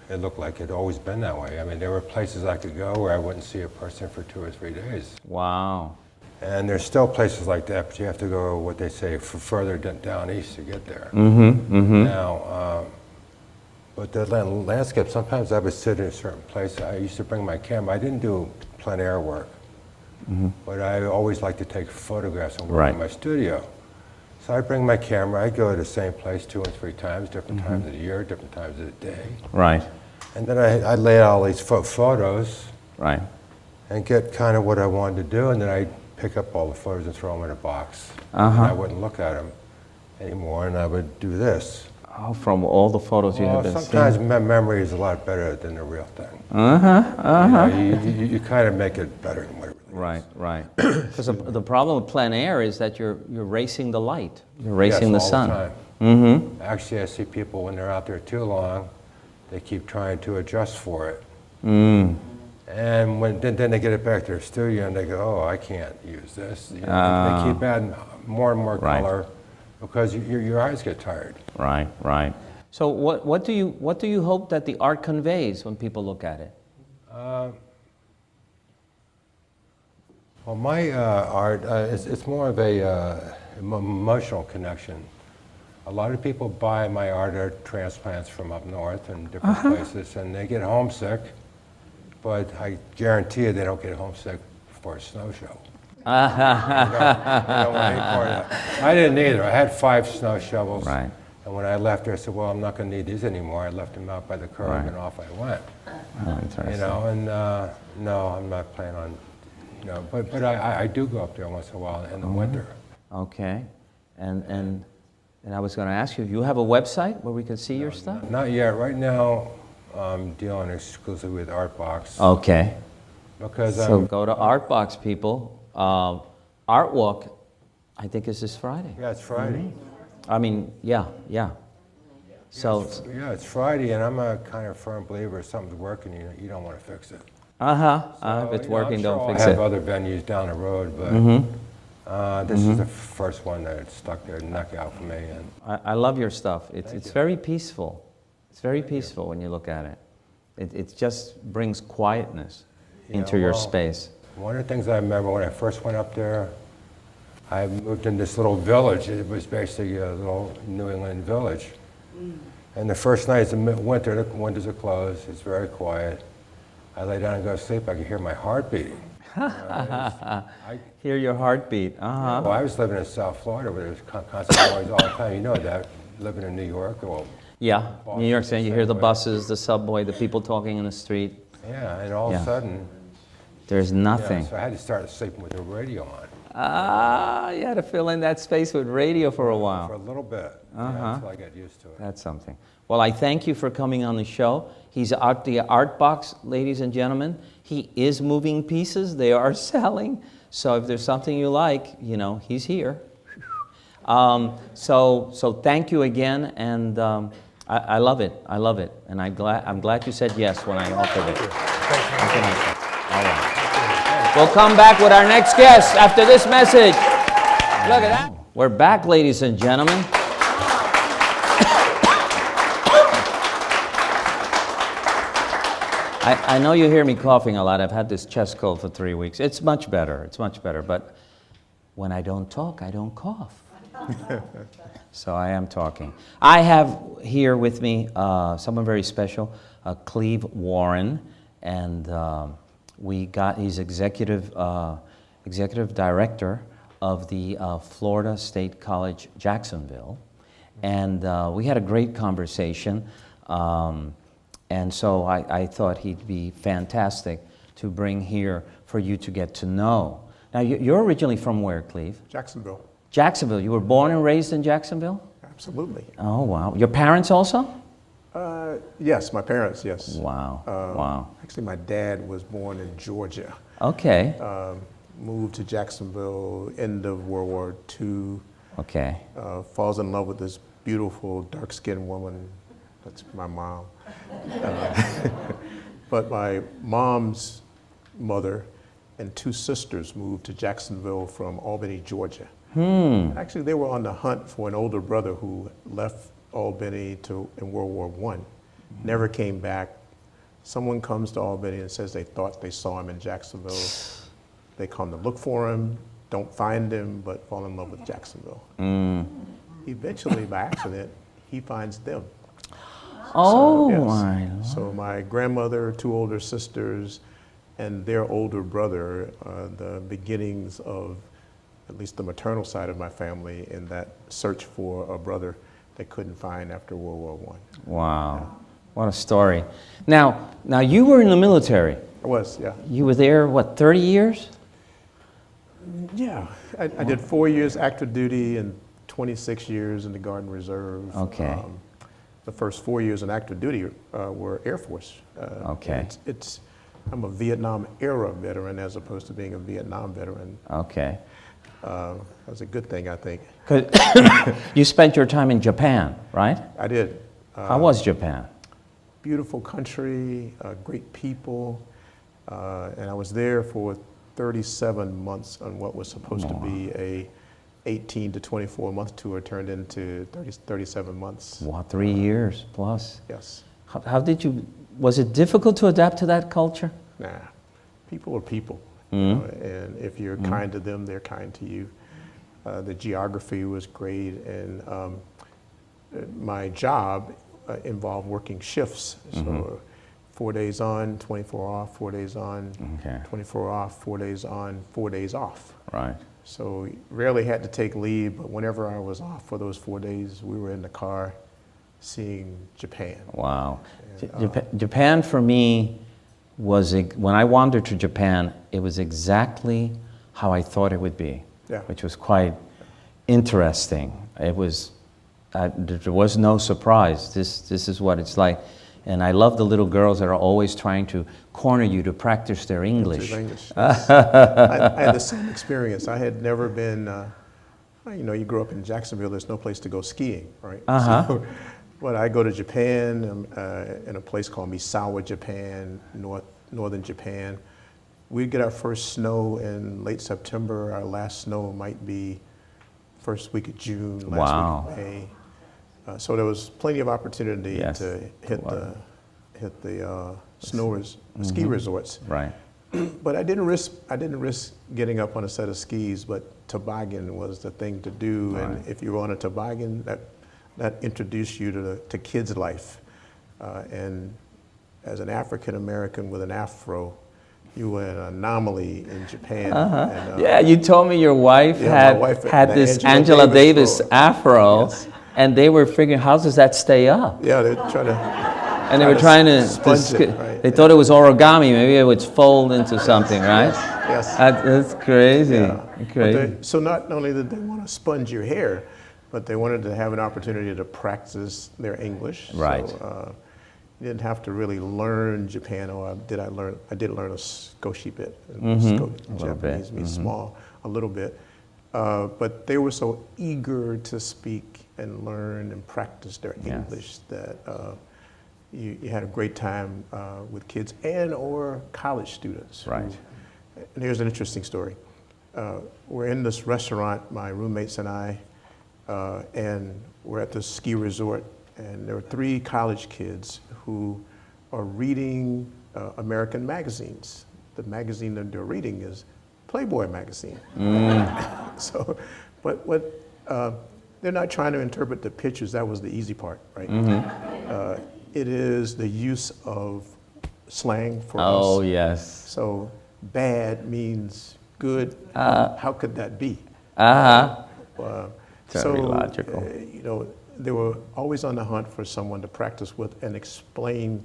it looked like it had always been that way. I mean, there were places I could go where I wouldn't see a person for 2 or 3 days. Wow. And there's still places like that, but you have to go, what they say, further down east to get there. Mm-hmm, mm-hmm. Now, but the landscape, sometimes I would sit in a certain place. I used to bring my camera. I didn't do plein air work, but I always liked to take photographs and work in my studio. So I bring my camera, I go to the same place 2 and 3 times, different times of the year, different times of the day. Right. And then I lay out all these photos. Right. And get kind of what I wanted to do, and then I pick up all the photos and throw them in a box. Uh-huh. And I wouldn't look at them anymore, and I would do this. Oh, from all the photos you have been sometimes seeing? Memory is a lot better than the real thing. Uh-huh, uh-huh. You know, you kind of make it better than what it really is. Right. Because the problem with plein air is that you're racing the light. You're racing the sun. All the time. Mm-hmm. Actually, I see people when they're out there too long, they keep trying to adjust for it. Mm. And then they get it back to their studio and they go, oh, I can't use this. You know, they keep adding more and more color because your eyes get tired. Right. So what do you hope that the art conveys when people look at it? Well, my art, it's more of a emotional connection. A lot of people buy my art or transplants from up north and different places, and they get homesick, but I guarantee you they don't get homesick for a snow show. They don't want any part of that. I didn't either. I had 5 snow shovels, and when I left there, I said, well, I'm not going to need these anymore. I left them out by the curb, and off I went. You know, and no, I'm not planning on, you know, but I do go up there once in a while in the winter. Okay, and I was going to ask you, you have a website where we can see your stuff? Not yet. Right now, I'm dealing exclusively with Artbox. Okay. Because so go to Artbox, people. Art Walk, I think, is this Friday. Yeah, it's Friday. I mean, yeah. So it's Friday, and I'm a kind of firm believer if something's working, you don't want to fix it. If it's working, don't fix it. I have other venues down the road, but this is the first one that stuck there, knockout for me. And I love your stuff. It's very peaceful. It's very peaceful when you look at it. It just brings quietness into your space. One of the things I remember when I first went up there, I moved in this little village. It was basically a little New England village. And the first night, it's winter, the windows are closed, it's very quiet. I lay down and go to sleep, I could hear my heart beating. Hear your heartbeat, Well, I was living in South Florida where there was constant noise all the time. You know that, living in New York. Well, Yeah, New York City, you hear the buses, the subway, the people talking in the street. Yeah, and all of a sudden, There's nothing. so I had to start sleeping with the radio on You had to fill in that space with radio for a while. for a little bit, until I got used to it. That's something. Well, I thank you for coming on the show. He's at the Art Box, ladies and gentlemen. He is moving pieces. They are selling. So if there's something you like, you know, he's here. So thank you again, and I love it. I love it, and I'm glad you said yes when I offered it. All right. We'll come back with our next guest after this message. Look at that. We're back, ladies and gentlemen. I know you hear me coughing a lot. I've had this chest cold for 3 weeks. It's much better. It's much better. But when I don't talk, I don't cough. So I am talking. I have here with me someone very special, Cleve Warren, and he's executive director of the Florida State College, Jacksonville, and we had a great conversation. And so I thought he'd be fantastic to bring here for you to get to know. Now, you're originally from where, Cleve? Jacksonville. Jacksonville. You were born and raised in Jacksonville? Absolutely. Oh, wow. Your parents also? Yes, my parents, yes. Wow. Wow. Actually, my dad was born in Georgia. Okay. Moved to Jacksonville, end of World War II. Okay. Falls in love with this beautiful, dark-skinned woman. That's my mom. But my mom's mother and two sisters moved to Jacksonville from Albany, Georgia. Actually, they were on the hunt for an older brother who left Albany in World War I. Never came back. Someone comes to Albany and says they thought they saw him in Jacksonville. They come to look for him, don't find him, but fall in love with Jacksonville. Eventually, by accident, he finds them. Oh, yes. my Lord. So my grandmother, two older sisters, and their older brother, the beginnings of at least the maternal side of my family in that search for a brother they couldn't find after World War I. Wow. What a story. Now you were in the military. I was, yeah. You were there, what, 30 years? Yeah, I did 4 years active duty and 26 years in the Guard and Reserve. Okay. The first 4 years in active duty were Air Force. Okay. I'm a Vietnam era veteran as opposed to being a Vietnam veteran. Okay. That's a good thing, I think. 'Cause you spent your time in Japan, right? I did. How was Japan? Beautiful country, great people, and I was there for 37 months on what was supposed to be a 18 to 24 month tour turned into 37 months. Wow, 3 years plus. Yes. How did you, was it difficult to adapt to that culture? Nah, people are people. You know, and if you're kind to them, they're kind to you. The geography was great, and my job involved working shifts. So 4 days on, 24 off, 4 days on, 24 off, 4 days on, 4 days off. Right. So rarely had to take leave, but whenever I was off for those 4 days, we were in the car seeing Japan. Wow. And, Japan for me was, when I wandered to Japan, it was exactly how I thought it would be, which was quite interesting. It was, there was no surprise. This is what it's like. And I love the little girls that are always trying to corner you to practice their English. I had the same experience. I had never been, you know, you grew up in Jacksonville, there's no place to go skiing, right? So, but I go to Japan, in a place called Misawa, Japan, northern Japan. We get our first snow in late September. Our last snow might be first week of June, last week of May. So there was plenty of opportunity to hit the ski resorts. Right. But I didn't risk getting up on a set of skis. But toboggan was the thing to do, and if you were on a toboggan, that introduced you to kids' life. And as an African American with an afro, you were an anomaly in Japan. And, yeah, you told me your wife had had this Angela Davis afro. Yes. And they were figuring, how does that stay up? Yeah, they're trying to. And they were trying to sponge it, right? They thought it was origami. Maybe it would fold into something, right? Yes. That's crazy. Yeah. Crazy. So not only did they want to sponge your hair, but they wanted to have an opportunity to practice their English. Right. So, you didn't have to really learn Japano. I did learn a Skoshi bit. Japanese means small, a little bit. But they were so eager to speak and learn and practice their English that you had a great time with kids and or college students. Right. And here's an interesting story. We're in this restaurant, my roommates and I, and we're at this ski resort, and there are 3 college kids who are reading American magazines. The magazine that they're reading is Playboy magazine. So, but what they're not trying to interpret the pictures. That was the easy part, right? It is the use of slang for us. Oh, yes. So bad means good. How could that be? Very logical. You know, they were always on the hunt for someone to practice with and explain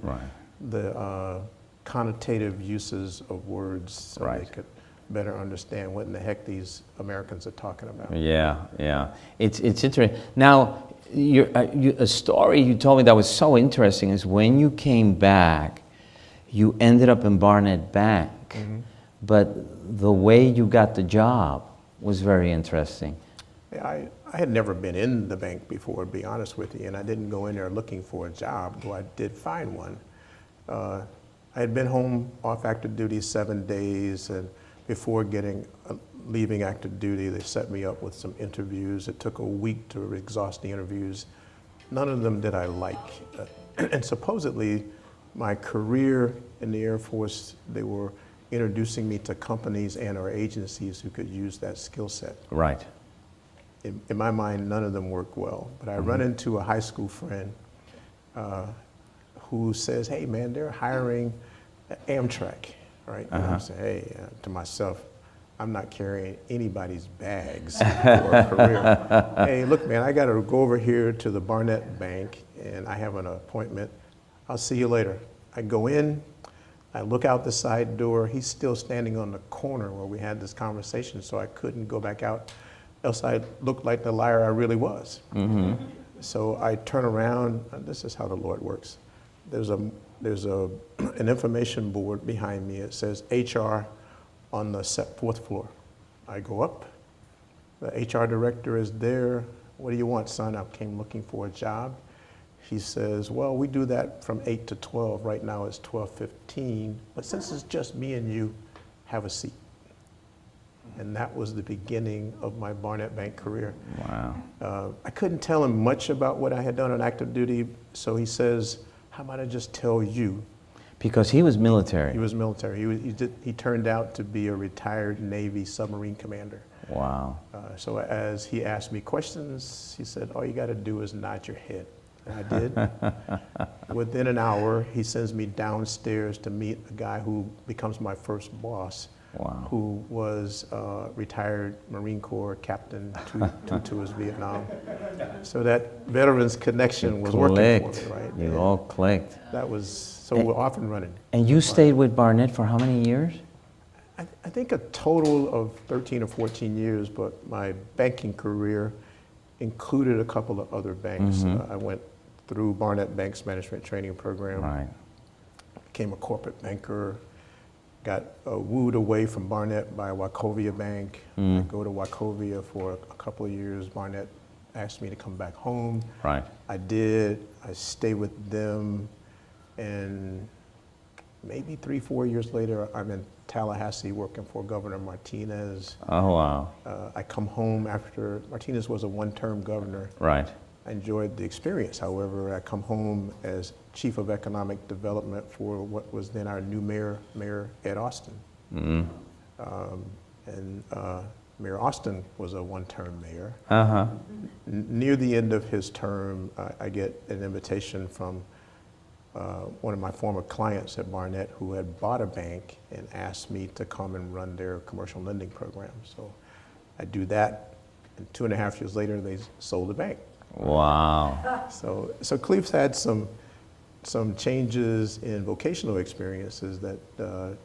the connotative uses of words so they could better understand what in the heck these Americans are talking about. Yeah. It's interesting. Now, a story you told me that was so interesting is when you came back, you ended up in Barnett Bank, but the way you got the job was very interesting. I had never been in the bank before, to be honest with you, and I didn't go in there looking for a job, though I did find one. I had been home off active duty 7 days, and before leaving active duty, they set me up with some interviews. It took a week to exhaust the interviews. None of them did I like. And supposedly, my career in the Air Force, they were introducing me to companies and or agencies who could use that skill set. Right. In my mind, none of them worked well. But I run into a high school friend who says, hey man, they're hiring Amtrak, right? And I'm saying, hey, to myself, I'm not carrying anybody's bags for a career. Hey, look man, I gotta go over here to the Barnett Bank and I have an appointment. I'll see you later. I go in, I look out the side door. He's still standing on the corner where we had this conversation, so I couldn't go back out, else I looked like the liar I really was. So I turn around, this is how the Lord works. There's an information board behind me. It says HR on the 4th floor. I go up, the HR director is there. What do you want, son? I came looking for a job. He says, well, we do that from 8 to 12. Right now it's 12:15, but since it's just me and you, have a seat. And that was the beginning of my Barnett Bank career. Wow. I couldn't tell him much about what I had done on active duty, so he says, how about I just tell you? Because he was military. He was military. He turned out to be a retired Navy submarine commander. Wow. So as he asked me questions, he said, all you got to do is nod your head. And I did. Within an hour, he sends me downstairs to meet a guy who becomes my first boss. Wow. Who was retired Marine Corps captain to his Vietnam. So that veterans connection was working for me, right? You all clicked. That was, so we're off and running. And you stayed with Barnett for how many years? I think a total of 13 or 14 years, but my banking career included a couple of other banks. I went through Barnett Bank's management training program. Right. Became a corporate banker. Got wooed away from Barnett by Wachovia Bank. I go to Wachovia for a couple of years. Barnett asked me to come back home. Right. I did. I stayed with them, and maybe 3-4 years later, I'm in Tallahassee working for Governor Martinez. Oh, wow. I come home after, Martinez was a one-term governor. Right. I enjoyed the experience. However, I come home as Chief of Economic Development for what was then our new mayor, Mayor Ed Austin. Mayor Austin was a one-term mayor. Near the end of his term, I get an invitation from one of my former clients at Barnett who had bought a bank and asked me to come and run their commercial lending program. So I do that, and 2.5 years later, they sold the bank. Wow. So Cleve's had some changes in vocational experiences that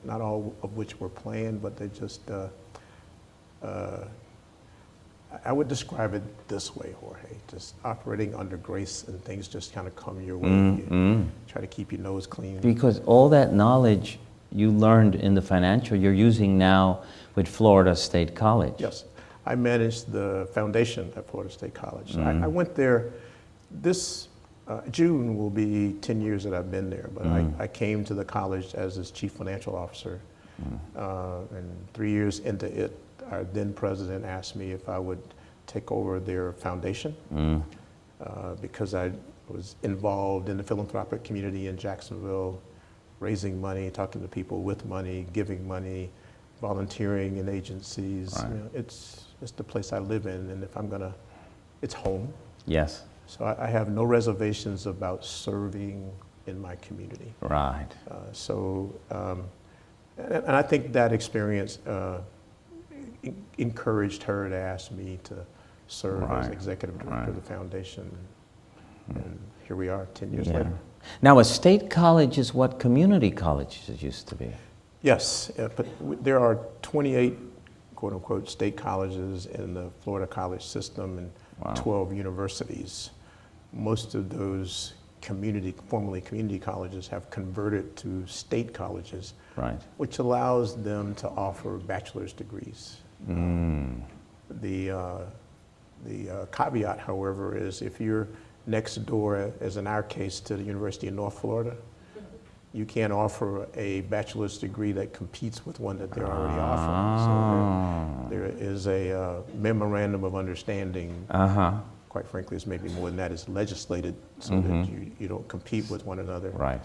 not all of which were planned, but they just, I would describe it this way, Jorge, just operating under grace and things just kind of come your way. You try to keep your nose clean. Because all that knowledge you learned in the financial, you're using now with Florida State College. Yes, I managed the foundation at Florida State College. So I went there, this June will be 10 years that I've been there, but I came to the college as its chief financial officer. And 3 years into it, our then president asked me if I would take over their foundation because I was involved in the philanthropic community in Jacksonville, raising money, talking to people with money, giving money, volunteering in agencies. Right. You know, it's the place I live in, and if I'm gonna, it's home. Yes. So I have no reservations about serving in my community. Right. And I think that experience encouraged her to ask me to serve as executive director of the foundation. And here we are 10 years later. Now, a state college is what community colleges used to be. Yes, but there are 28 quote unquote state colleges in the Florida college system and 12 universities. Most of those formerly community colleges have converted to state colleges, which allows them to offer bachelor's degrees. The caveat, however, is if you're next door, as in our case, to the University of North Florida, you can't offer a bachelor's degree that competes with one that they're already offering. So there is a memorandum of understanding. Quite frankly, it's maybe more than that. It's legislated so that you don't compete with one another. Right.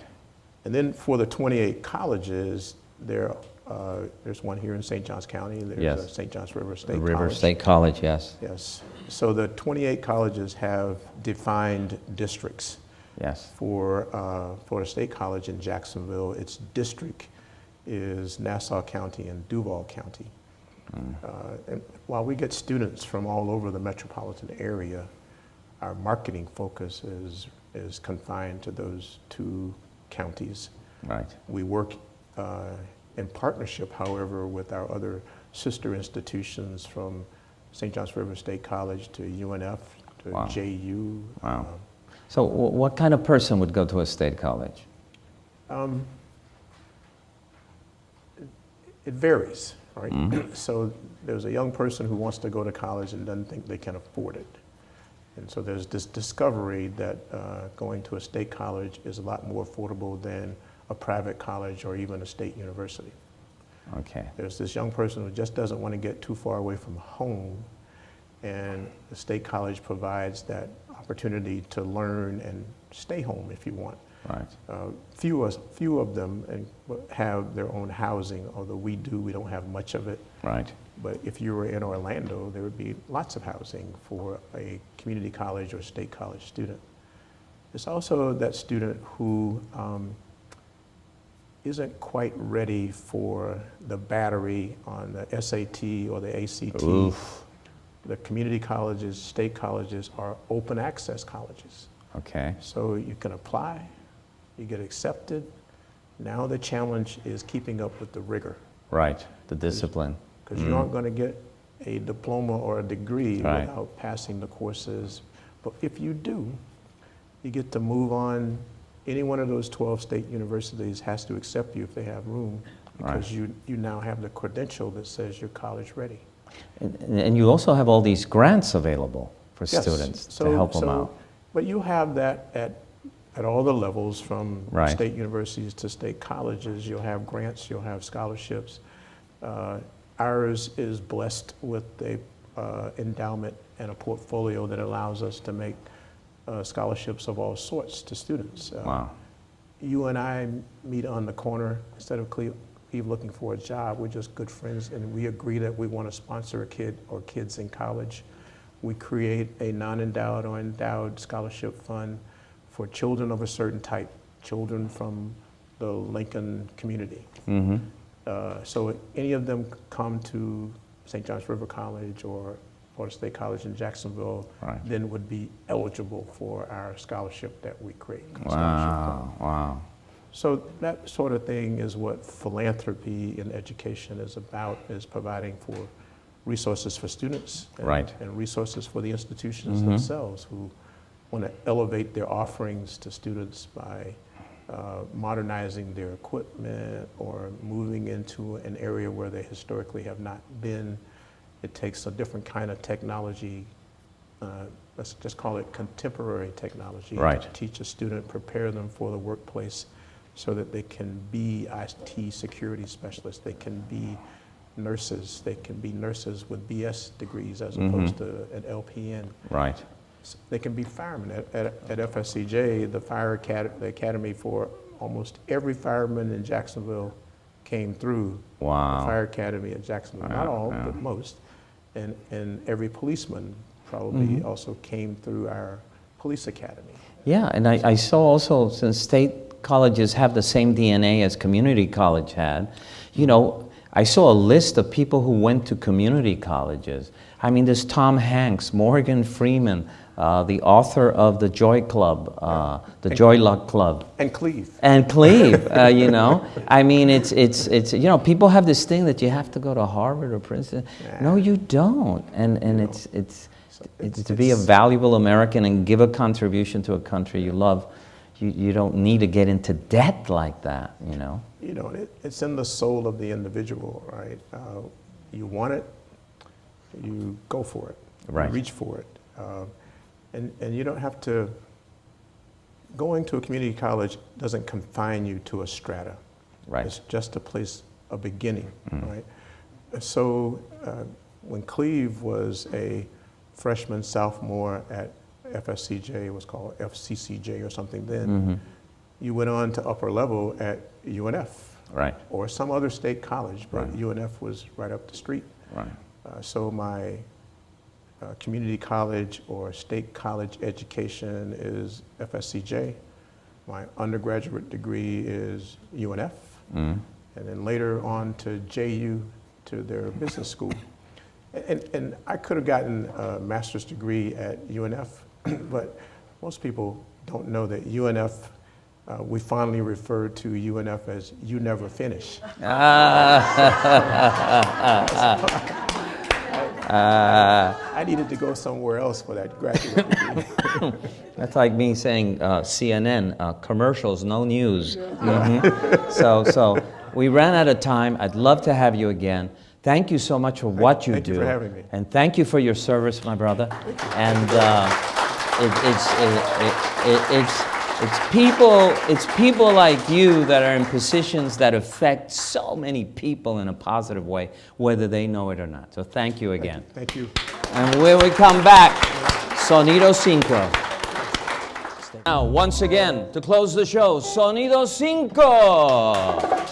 And then for the 28 colleges, there's one here in St. Johns County. There's St. Johns River State College. River State College, yes. Yes. So the 28 colleges have defined districts. Yes. For Florida State College in Jacksonville, its district is Nassau County and Duval County. And while we get students from all over the metropolitan area, our marketing focus is confined to those two counties. Right. We work in partnership, however, with our other sister institutions from St. Johns River State College to UNF to JU. Wow. So what kind of person would go to a state college? It varies, right? So there's a young person who wants to go to college and doesn't think they can afford it. And so there's this discovery that going to a state college is a lot more affordable than a private college or even a state university. Okay. There's this young person who just doesn't want to get too far away from home, and the state college provides that opportunity to learn and stay home if you want. Right. Few of them have their own housing, although we don't have much of it. Right. But if you were in Orlando, there would be lots of housing for a community college or state college student. There's also that student who isn't quite ready for the battery on the SAT or the ACT. Oof. The community colleges, state colleges are open access colleges. Okay. So you can apply, you get accepted. Now the challenge is keeping up with the rigor. Right, the discipline. Because you aren't going to get a diploma or a degree without passing the courses. But if you do, you get to move on. Any one of those 12 state universities has to accept you if they have room, because you now have the credential that says you're college ready. And you also have all these grants available for students to help them out. But you have that at all the levels, from state universities to state colleges. You'll have grants, you'll have scholarships. Ours is blessed with a endowment and a portfolio that allows us to make scholarships of all sorts to students. You and I meet on the corner instead of Cleve looking for a job. We're just good friends, and we agree that we want to sponsor a kid or kids in college. We create a non-endowed or endowed scholarship fund for children of a certain type, children from the Lincoln community. So any of them come to St. Johns River College or Florida State College in Jacksonville, then would be eligible for our scholarship that we create. Wow. So that sort of thing is what philanthropy in education is about, is providing for resources for students and resources for the institutions themselves who want to elevate their offerings to students by modernizing their equipment or moving into an area where they historically have not been. It takes a different kind of technology, let's just call it contemporary technology, to teach a student, prepare them for the workplace so that they can be IT security specialists, they can be nurses, they can be nurses with BS degrees as opposed to an LPN. They can be firemen. At FSCJ, the academy for almost every fireman in Jacksonville came through the fire academy at Jacksonville. Not all, but most. And every policeman probably also came through our police academy. Yeah, and I saw also, since state colleges have the same DNA as community college had, you know, I saw a list of people who went to community colleges. I mean, there's Tom Hanks, Morgan Freeman, the author of the Joy Club, the Joy Luck Club. And Cleve. And Cleve, you know. I mean, it's you know, people have this thing that you have to go to Harvard or Princeton. No, you don't. And it's to be a valuable American and give a contribution to a country you love, you don't need to get into debt like that, you know. You know, it's in the soul of the individual, right? You want it, you go for it. You reach for it. And you don't have to, going to a community college doesn't confine you to a strata. It's just a place, a beginning, right? So when Cleve was a freshman, sophomore at FSCJ, it was called FCCJ or something then, you went on to upper level at UNF. Or some other state college, but UNF was right up the street. So my community college or state college education is FSCJ. My undergraduate degree is UNF. And then later on to JU, to their business school. And I could have gotten a master's degree at UNF, but most people don't know that UNF, we fondly refer to UNF as "you never finish." I needed to go somewhere else for that graduate degree. That's like me saying CNN, commercials, no news. So we ran out of time. I'd love to have you again. Thank you so much for what you do. Thank you for having me. And thank you for your service, my brother. And it's people like you that are in positions that affect so many people in a positive way, whether they know it or not. So thank you again. Thank you. And when we come back, Sonido 5. Now, once again, to close the show, Sonido 5.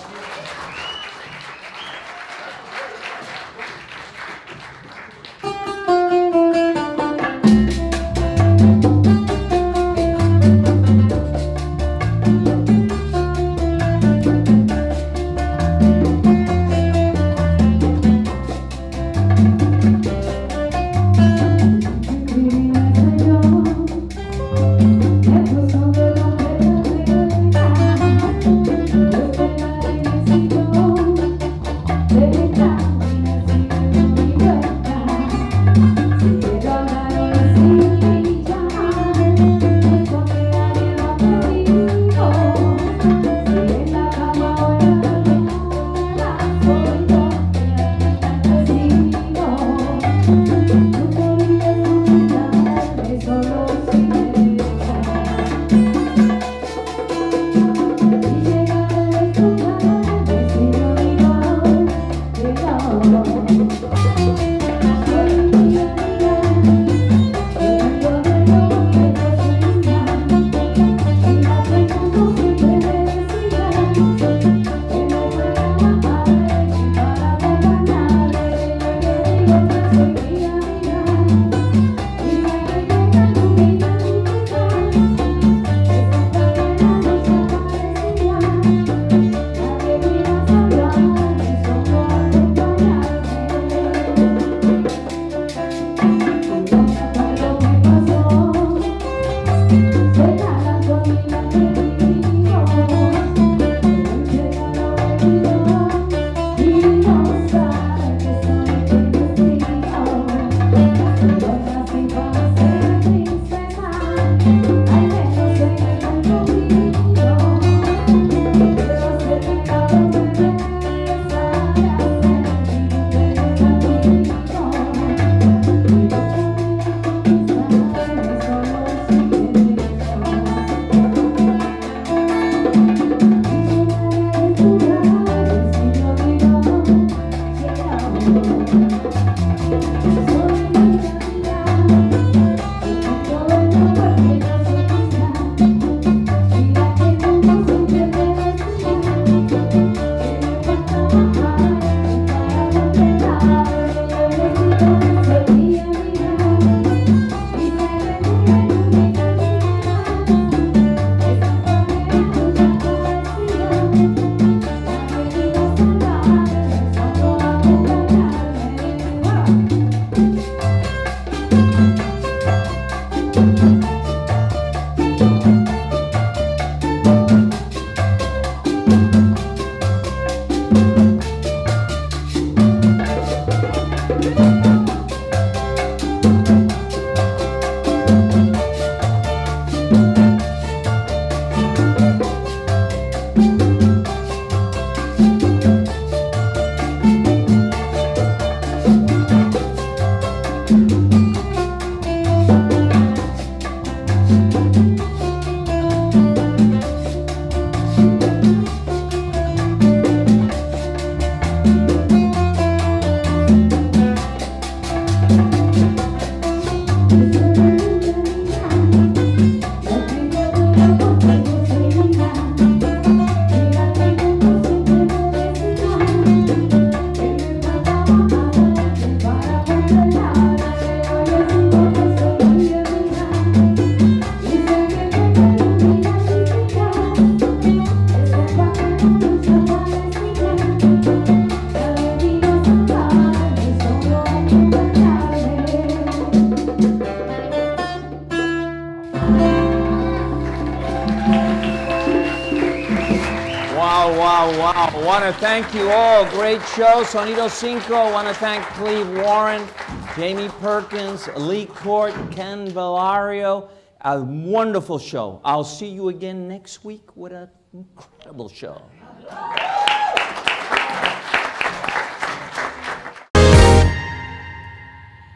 wow. Want to thank you all. Great show. Sonido Cinco. Want to thank Cleve Warren, Jamie Perkins, Leigh Cort, Ken Vallario. A wonderful show. I'll see you again next week with an incredible show.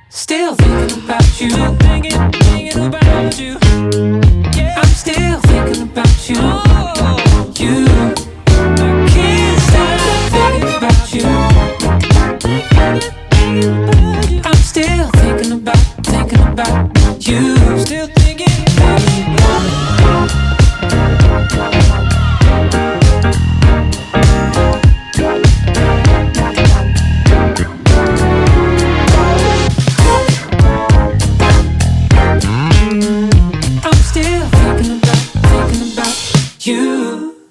Still thinking about you, thinking about you. I'm still thinking about you. You, I can't stop thinking about you. I'm still thinking about you. Still thinking about you. I'm still thinking about you.